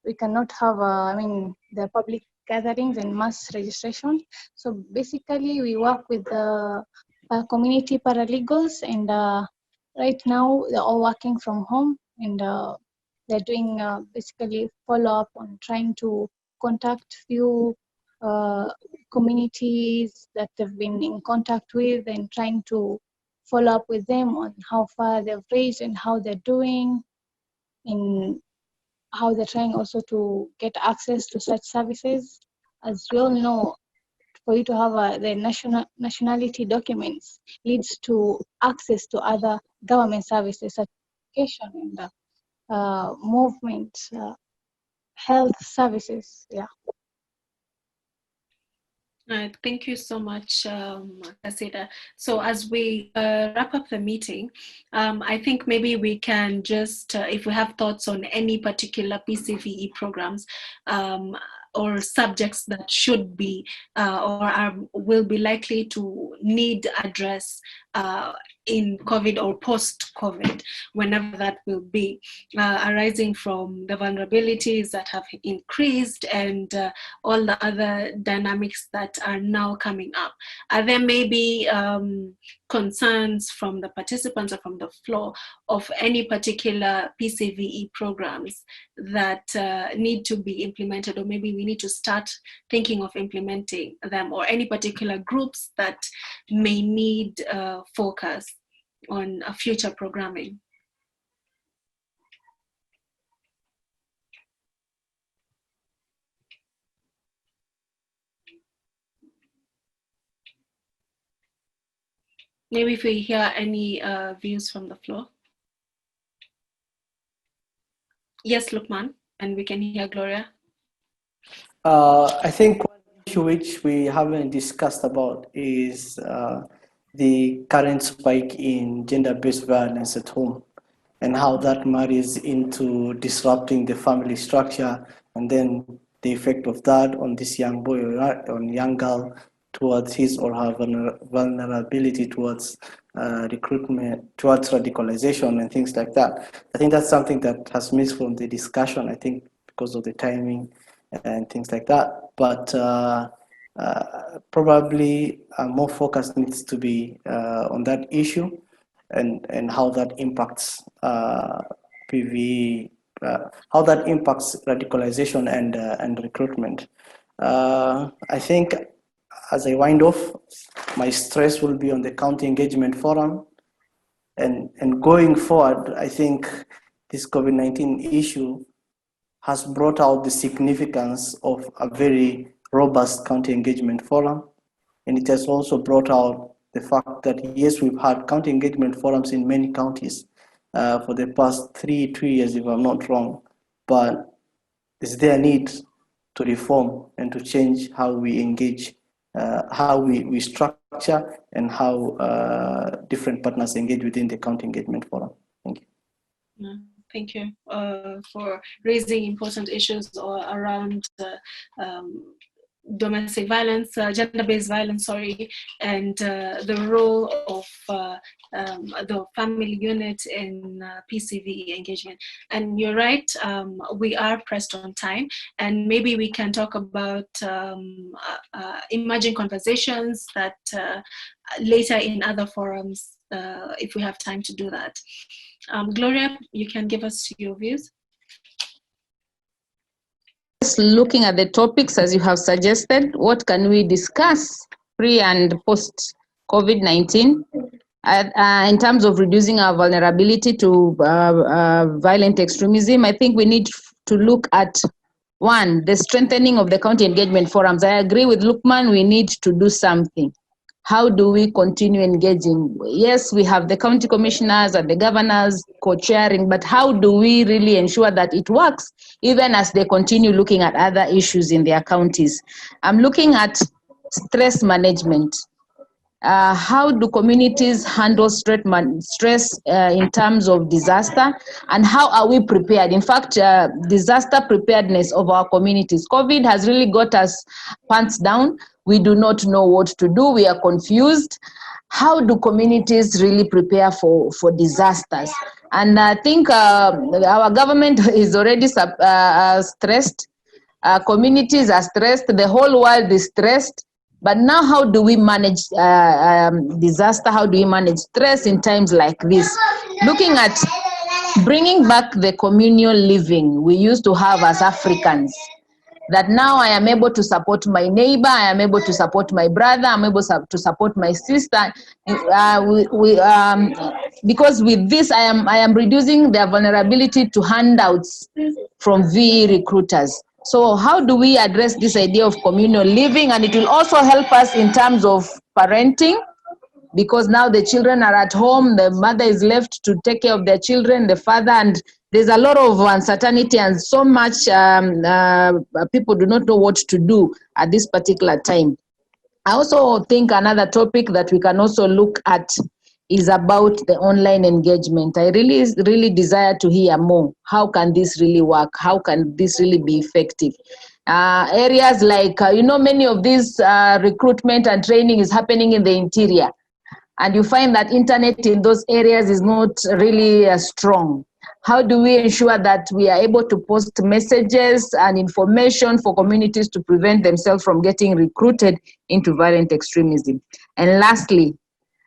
we cannot have the public gatherings and mass registration. So basically we work with the community paralegals, and right now they're all working from home, and they're doing basically follow-up on trying to contact few communities that they've been in contact with, and trying to follow up with them on how far they've reached and how they're doing, in how they're trying also to get access to such services. As we all know, for you to have the nationality documents leads to access to other government services such as education and movement, health services. Yeah. Thank you so much, Kasida. So as we wrap up the meeting, I think maybe we can just, if we have thoughts on any particular PCVE programs or subjects that should be will be likely to need address in COVID or post-COVID, whenever that will be, arising from the vulnerabilities that have increased and all the other dynamics that are now coming up. Are there maybe concerns from the participants or from the floor of any particular PCVE programs that need to be implemented, or maybe we need to start thinking of implementing them, or any particular groups that may need focus on future programming? Maybe if we hear any views from the floor. Yes, Lukman, and we can hear Gloria. I think one issue which we haven't discussed about is the current spike in gender-based violence at home, and how that marries into disrupting the family structure, and then the effect of that on this young boy or young girl towards his or her vulnerability towards recruitment, towards radicalization and things like that. I think that's something that has missed from the discussion, I think, because of the timing and things like that. But probably more focus needs to be on that issue, and how that impacts PVE, how that impacts radicalization and recruitment. I think as I wind off, my stress will be on the county engagement forum, and going forward, I think this COVID-19 issue has brought out the significance of a very robust county engagement forum, and it has also brought out the fact that yes, we've had county engagement forums in many counties for the past 2 years, if I'm not wrong, but is there a need to reform and to change how we engage, how we structure, and how different partners engage within the county engagement forum? Thank you. Thank you for raising important issues around domestic violence, gender-based violence, and the role of the family unit in PCVE engagement. And you're right, we are pressed on time, and maybe we can talk about emerging conversations that later in other forums, if we have time to do that. Gloria, you can give us your views. Looking at the topics as you have suggested, what can we discuss pre and post COVID-19 in terms of reducing our vulnerability to violent extremism? I think we need to look at, one, the strengthening of the county engagement forums. I agree with Lukman, we need to do something. How do we continue engaging? Yes, we have the county commissioners and the governors co-chairing, but how do we really ensure that it works, even as they continue looking at other issues in their counties? I'm looking at stress management. How do communities handle stress in terms of disaster, and how are we prepared? In fact, disaster preparedness of our communities. COVID has really got us pants down. We do not know what to do. We are confused. How do communities really prepare for disasters? And I think our government is already stressed. Communities are stressed. The whole world is stressed. But now, how do we manage disaster? How do we manage stress in times like this? Looking at bringing back the communal living we used to have as Africans, that now I am able to support my neighbor, I am able to support my brother, I'm able to support my sister. Because with this, I am reducing their vulnerability to handouts from VE recruiters. So how do we address this idea of communal living? And it will also help us in terms of parenting, because now the children are at home, the mother is left to take care of their children, the father, and there's a lot of uncertainty and so much people do not know what to do at this particular time. I also think another topic that we can also look at is about the online engagement. I really desire to hear more. How can this really work? How can this really be effective? Areas like, many of these recruitment and training is happening in the interior. and you find that internet in those areas is not really strong. How do we ensure that we are able to post messages and information for communities to prevent themselves from getting recruited into violent extremism? And lastly,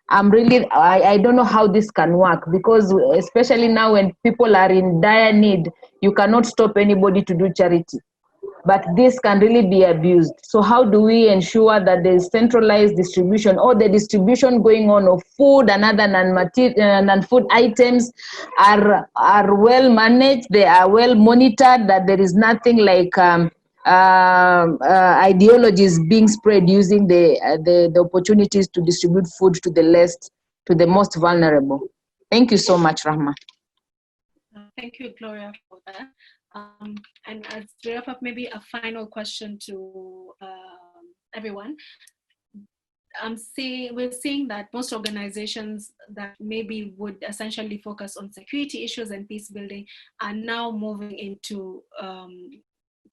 I don't know how this can work, because especially now when people are in dire need, you cannot stop anybody to do charity. But this can really be abused. So how do we ensure that the centralized distribution or the distribution going on of food and other non-food items are well managed, they are well monitored, that there is nothing like ideologies being spread using the opportunities to distribute food to the most vulnerable? Thank you so much, Rahma. Thank you, Gloria, for that. And as we wrap up, maybe a final question to everyone. We're seeing that most organizations that maybe would essentially focus on security issues and peace building are now moving into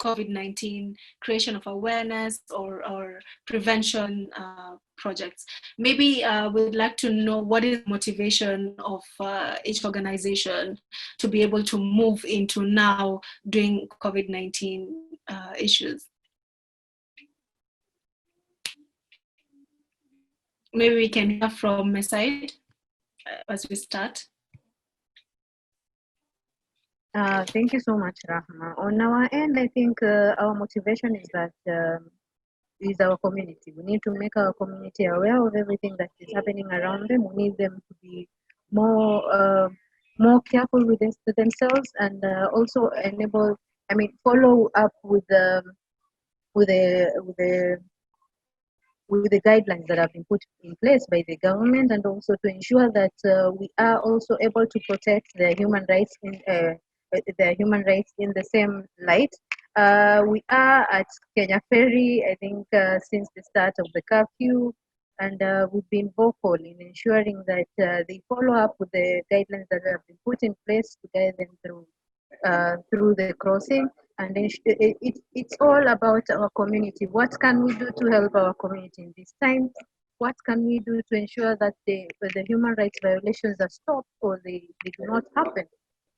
COVID-19 creation of awareness or prevention projects. Maybe we'd like to know what is the motivation of each organization to be able to move into now doing COVID-19 issues. Maybe we can hear from my side as we start. Thank you so much, Rahma. On our end, I think our motivation is that is our community. We need to make our community aware of everything that is happening around them. We need them to be more careful with themselves, and also follow up with the guidelines that have been put in place by the government, and also to ensure that we are also able to protect their human rights in the same light. We are at Kenya Ferry, I think, since the start of the curfew, and we've been vocal in ensuring that they follow up with the guidelines that have been put in place to guide them through the crossing. And it's all about our community. What can we do to help our community in this time? What can we do to ensure that the human rights violations are stopped or they do not happen?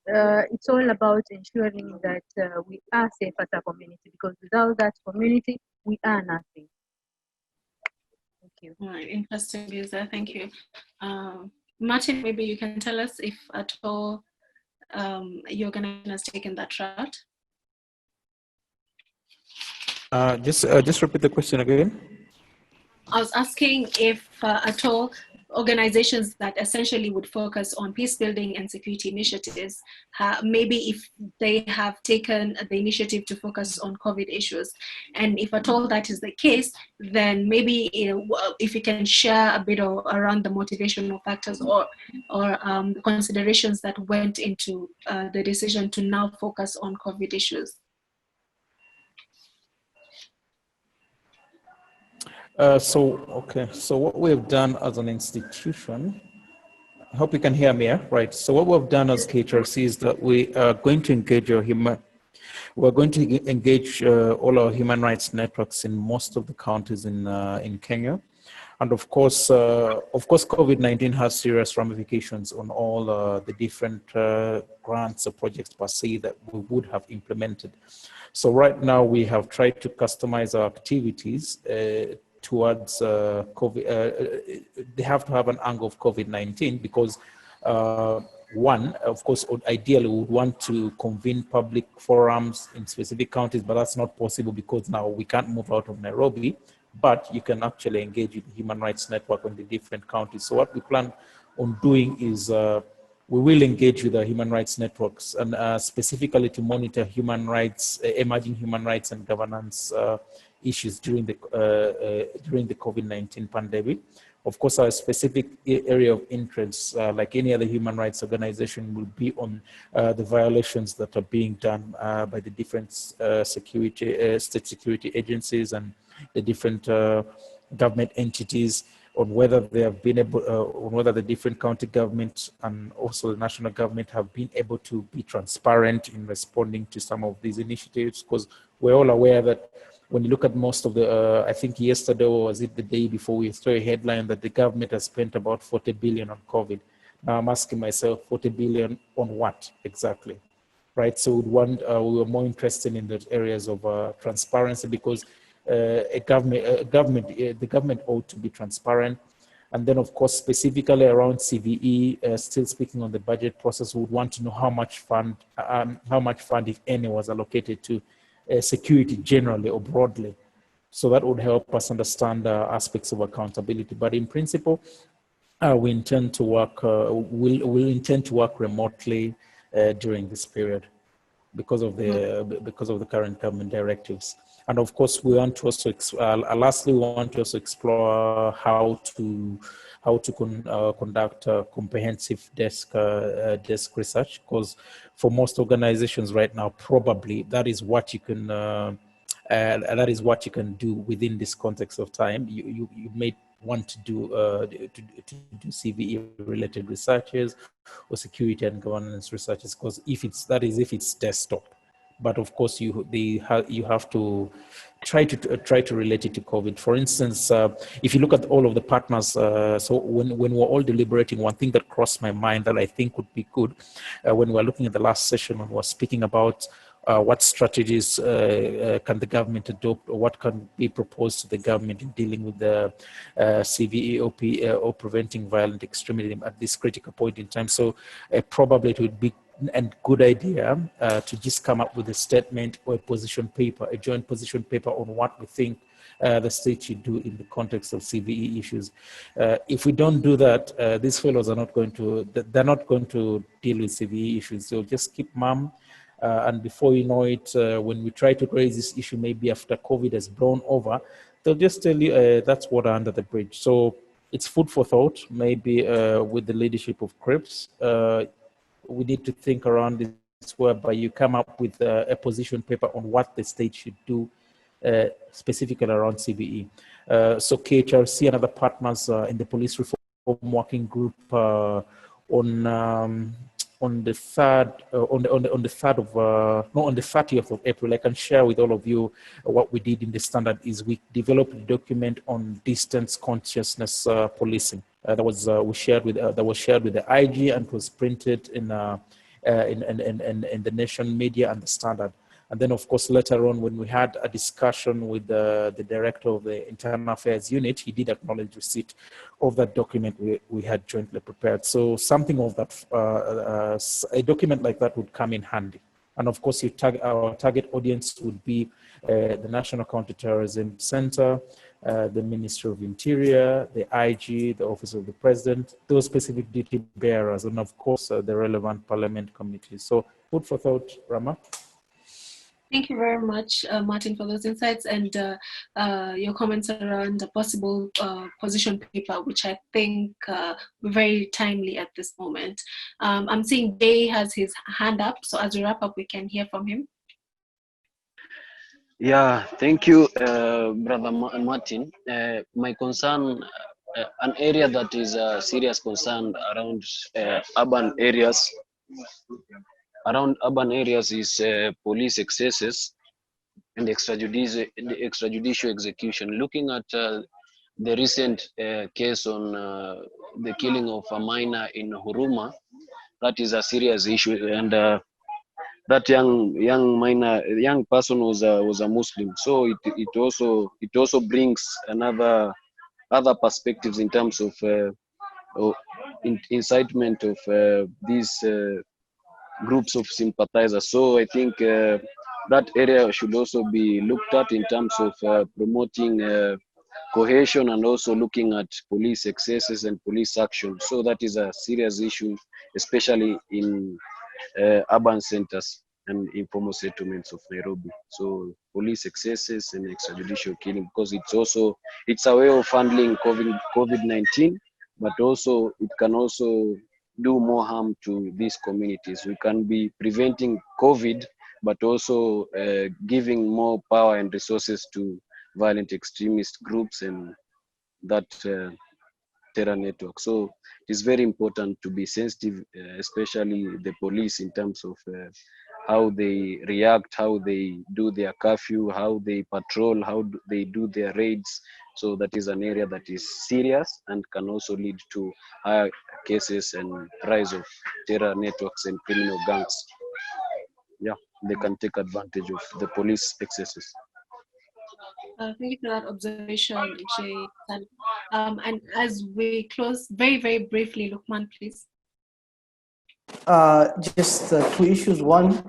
It's all about ensuring that we are safe as a community, because without that community, we are nothing. Thank you. All right, interesting views there. Thank you. Martin, maybe you can tell us if at all your organization has taken that route. Just repeat the question again. I was asking if at all organizations that essentially would focus on peace building and security initiatives, maybe if they have taken the initiative to focus on COVID issues, and if at all that is the case, then maybe if you can share a bit around the motivational factors or the considerations that went into the decision to now focus on COVID issues. So what we've done as an institution, I hope you can hear me, right? So what we've done as KHRC is that we are going to engage all our human rights networks in most of the counties in Kenya. And of course, COVID-19 has serious ramifications on all the different grants or projects per se that we would have implemented. So right now we have tried to customize our activities towards COVID. They have to have an angle of COVID-19 because one, of course, ideally we would want to convene public forums in specific counties, but that's not possible because now we can't move out of Nairobi, but you can actually engage with the Human Rights Network on the different counties. So what we plan on doing is we will engage with the human rights networks and specifically to monitor human rights, emerging human rights and governance issues during the COVID-19 pandemic. Of course, our specific area of interest, like any other human rights organization, will be on the violations that are being done by the different state security agencies and the different government entities, on whether they have been able, on whether the different county governments and also the national government have been able to be transparent in responding to some of these initiatives, because we're all aware that when you look at most of the, I think yesterday or was it the day before, we saw a headline that the government has spent about 40 billion on COVID. Now I'm asking myself, 40 billion on what exactly? Right, so we were more interested in the areas of transparency, because the government ought to be transparent. And then, of course, specifically around CVE, still speaking on the budget process, we would want to know how much fund, if any, was allocated to security generally or broadly. So that would help us understand aspects of accountability. But in principle, we intend to work. We'll intend to work remotely during this period because of the current government directives. And of course, we want to also lastly, we want to also explore how to conduct comprehensive desk research, because for most organizations right now, probably that is what you can do within this context of time. You may want to do CVE related researches or security and governance researches, because if it's desktop. But of course, you have to try to relate it to COVID. For instance, if you look at all of the partners, so when we're all deliberating, one thing that crossed my mind that I think would be good, when we were looking at the last session, when we were speaking about what strategies can the government adopt, or what can be proposed to the government in dealing with the CVE or preventing violent extremism at this critical point in time. So probably it would be a good idea to just come up with a statement or a position paper, a joint position paper on what we think the state should do in the context of CVE issues. If we don't do that, these fellows are not going to, they're not going to deal with CVE issues. They'll just keep mum. And before you know it, when we try to raise this issue, maybe after COVID has blown over, they'll just tell you that's water under the bridge. So it's food for thought, maybe with the leadership of CHRIPS. We need to think around this, whereby you come up with a position paper on what the state should do specifically around CVE. So KHRC and other partners in the police reform working group on the 30th of April, I can share with all of you what we did in the standard is we developed a document on distance consciousness policing. That was shared with the IG, and it was printed in the nation media and the standard. And then, of course, later on, when we had a discussion with the director of the Internal Affairs Unit, he did acknowledge receipt of that document we had jointly prepared. So something of that, a document like that would come in handy. And of course, our target audience would be the National Counterterrorism Center, the Ministry of Interior, the IG, the Office of the President, those specific duty bearers, and of course, the relevant parliament committees. So food for thought, Rama. Thank you very much, Martin, for those insights and your comments around a possible position paper, which I think very timely at this moment. I'm seeing Jay has his hand up, so as we wrap up, we can hear from him. Yeah, thank you, Brother Martin. My concern, an area that is a serious concern around urban areas. Around urban areas is police excesses and extrajudicial execution. Looking at the recent case on the killing of a minor in Huruma, that is a serious issue, and that young person was a Muslim. So it also brings other perspectives in terms of incitement of these groups of sympathizers. So I think that area should also be looked at in terms of promoting cohesion and also looking at police excesses and police action. So that is a serious issue, especially in urban centers and informal settlements of Nairobi. So police excesses and extrajudicial killing, because it's a way of handling COVID-19, but also it can also do more harm to these communities. We can be preventing COVID, but also giving more power and resources to violent extremist groups and that terror network. So it is very important to be sensitive, especially the police, in terms of how they react, how they do their curfew, how they patrol, how they do their raids. So that is an area that is serious and can also lead to higher cases and rise of terror networks and criminal gangs. Yeah, they can take advantage of the police excesses. Thank you for that observation, Jay. And as we close, very, very briefly, Lukman, please. Just two issues. One,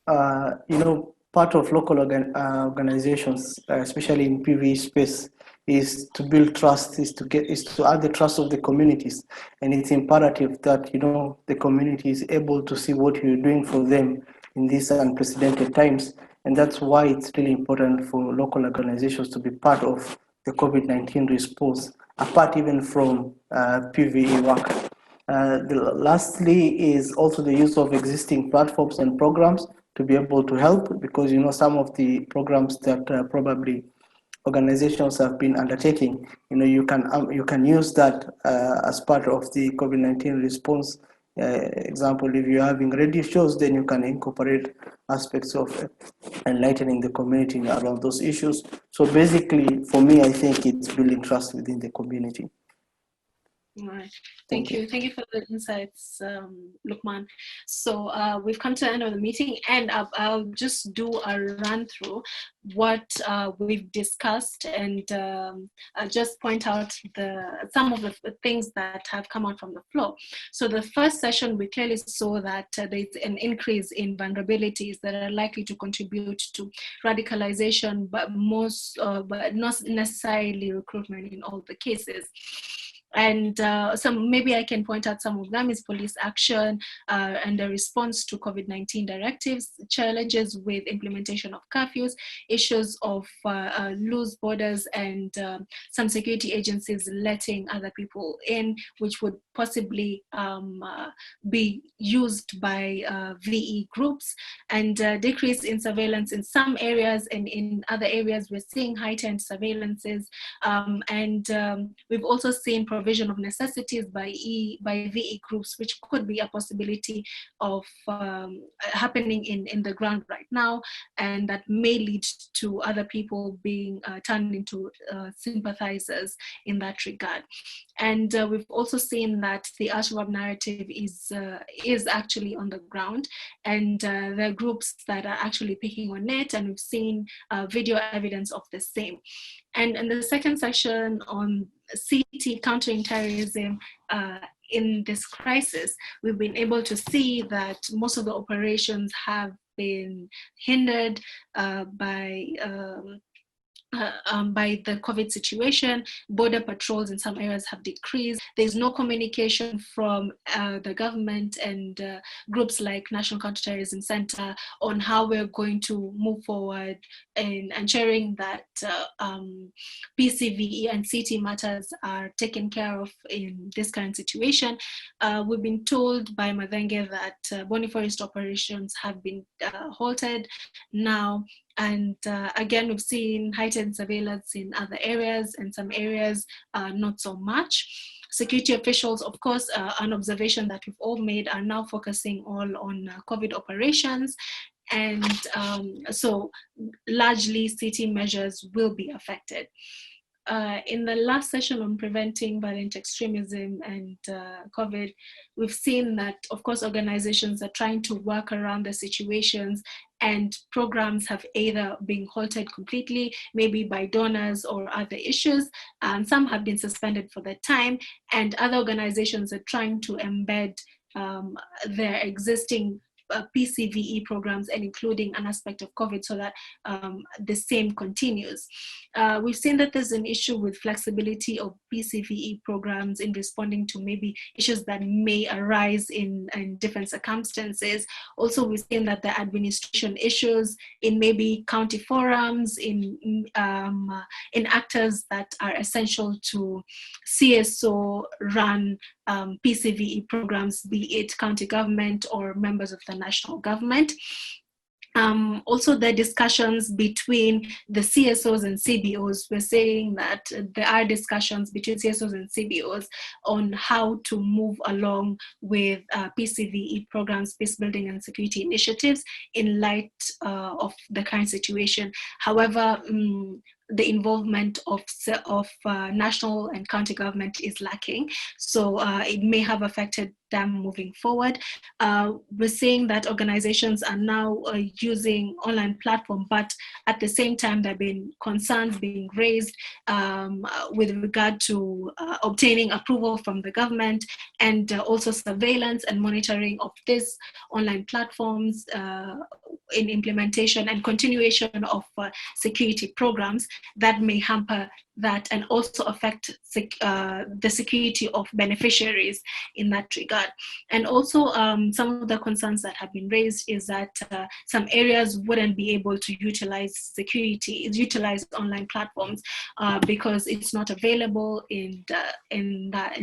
part of local organizations, especially in PVE space, is to build trust, is to add the trust of the communities, and it's imperative that the community is able to see what you're doing for them in these unprecedented times, and that's why it's really important for local organizations to be part of the COVID-19 response, apart even from PVE work. Lastly is also the use of existing platforms and programs to be able to help, because some of the programs that probably organizations have been undertaking, you can use that as part of the COVID-19 response. Example, if you're having radio shows, then you can incorporate aspects of enlightening the community around those issues. So basically, for me, I think it's building trust within the community. All right. Thank you. Thank you for the insights, Lukman. So we've come to the end of the meeting, and I'll just do a run through what we've discussed, and I'll just point out some of the things that have come out from the floor. So the first session, we clearly saw that there's an increase in vulnerabilities that are likely to contribute to radicalization, but not necessarily recruitment in all the cases. And maybe I can point out some of them is police action and the response to COVID-19 directives, challenges with implementation of curfews, issues of loose borders, and some security agencies letting other people in, which would possibly be used by VE groups, and decrease in surveillance in some areas, and in other areas we're seeing heightened surveillances, and we've also seen provision of necessities by VE groups, which could be a possibility of happening in the ground right now, and that may lead to other people being turned into sympathizers in that regard. And we've also seen that the Al-Shabaab narrative is actually on the ground, and there are groups that are actually picking on it, and we've seen video evidence of the same. And in the second section on CT, countering terrorism in this crisis, we've been able to see that most of the operations have been hindered by the COVID situation. Border patrols in some areas have decreased. There's no communication from the government and groups like National Counterterrorism Center on how we're going to move forward in ensuring that PCVE and CT matters are taken care of in this current situation. We've been told by Madenge that Boni Forest operations have been halted now. And again, we've seen heightened surveillance in other areas, and some areas not so much. Security officials, of course, an observation that we've all made, are now focusing all on COVID operations. And so largely CT measures will be affected. In the last session on preventing violent extremism and COVID, we've seen that, of course, organizations are trying to work around the situations, and programs have either been halted completely, maybe by donors or other issues, and some have been suspended for the time, and other organizations are trying to embed their existing PCVE programs and including an aspect of COVID so that the same continues. We've seen that there's an issue with flexibility of PCVE programs in responding to maybe issues that may arise in different circumstances. Also, we've seen that the administration issues in maybe county forums, in actors that are essential to CSO run PCVE programs, be it county government or members of the national government. Also, the discussions between the CSOs and CBOs, we're saying that there are discussions between CSOs and CBOs on how to move along with PCVE programs, peace building and security initiatives in light of the current situation. However, the involvement of national and county government is lacking. So it may have affected them moving forward. We're seeing that organizations are now using online platform, but at the same time, there have been concerns being raised with regard to obtaining approval from the government, and also surveillance and monitoring of these online platforms in implementation and continuation of security programs that may hamper that and also affect the security of beneficiaries in that regard. And also some of the concerns that have been raised is that some areas wouldn't be able to utilize online platforms because it's not available in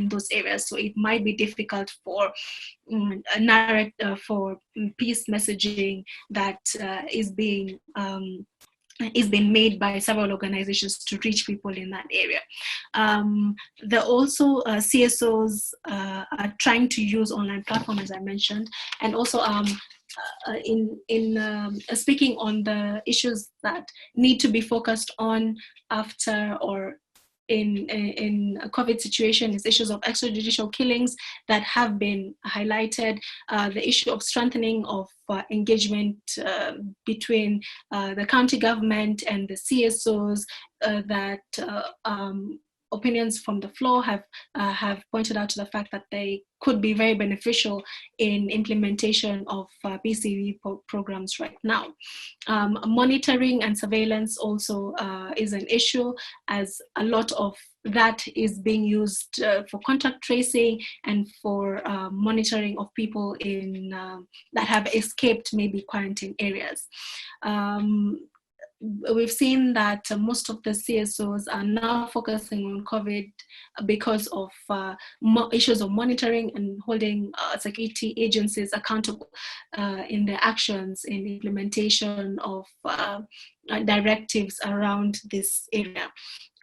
those areas. So it might be difficult for for peace messaging that is being made by several organizations to reach people in that area. Also CSOs are trying to use online platforms, as I mentioned, and also speaking on the issues that need to be focused on after or in a COVID situation is issues of extrajudicial killings that have been highlighted, the issue of strengthening of engagement between the county government and the CSOs, that opinions from the floor have pointed out to the fact that they could be very beneficial in implementation of PCVE programs right now. Monitoring and surveillance also is an issue, as a lot of that is being used for contact tracing and for monitoring of people in that have escaped maybe quarantine areas. We've seen that most of the CSOs are now focusing on COVID because of issues of monitoring and holding security agencies accountable in their actions in implementation of directives around this area.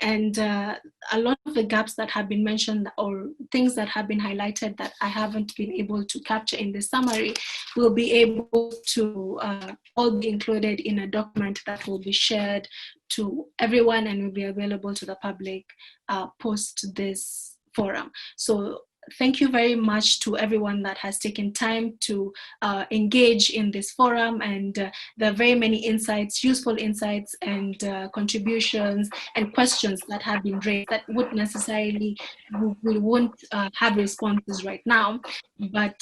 And a lot of the gaps that have been mentioned or things that have been highlighted that I haven't been able to capture in the summary will be able to all be included in a document that will be shared to everyone and will be available to the public post this forum. So thank you very much to everyone that has taken time to engage in this forum, and there are very many insights, useful insights and contributions and questions that have been raised that would necessarily, we won't have responses right now, but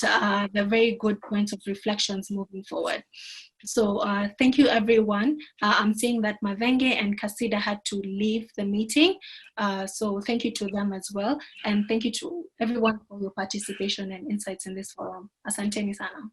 they're very good points of reflections moving forward. So thank you, everyone. I'm seeing that Mavenge and Kasida had to leave the meeting. So thank you to them as well. And thank you to everyone for your participation and insights in this forum. Asanteni sana.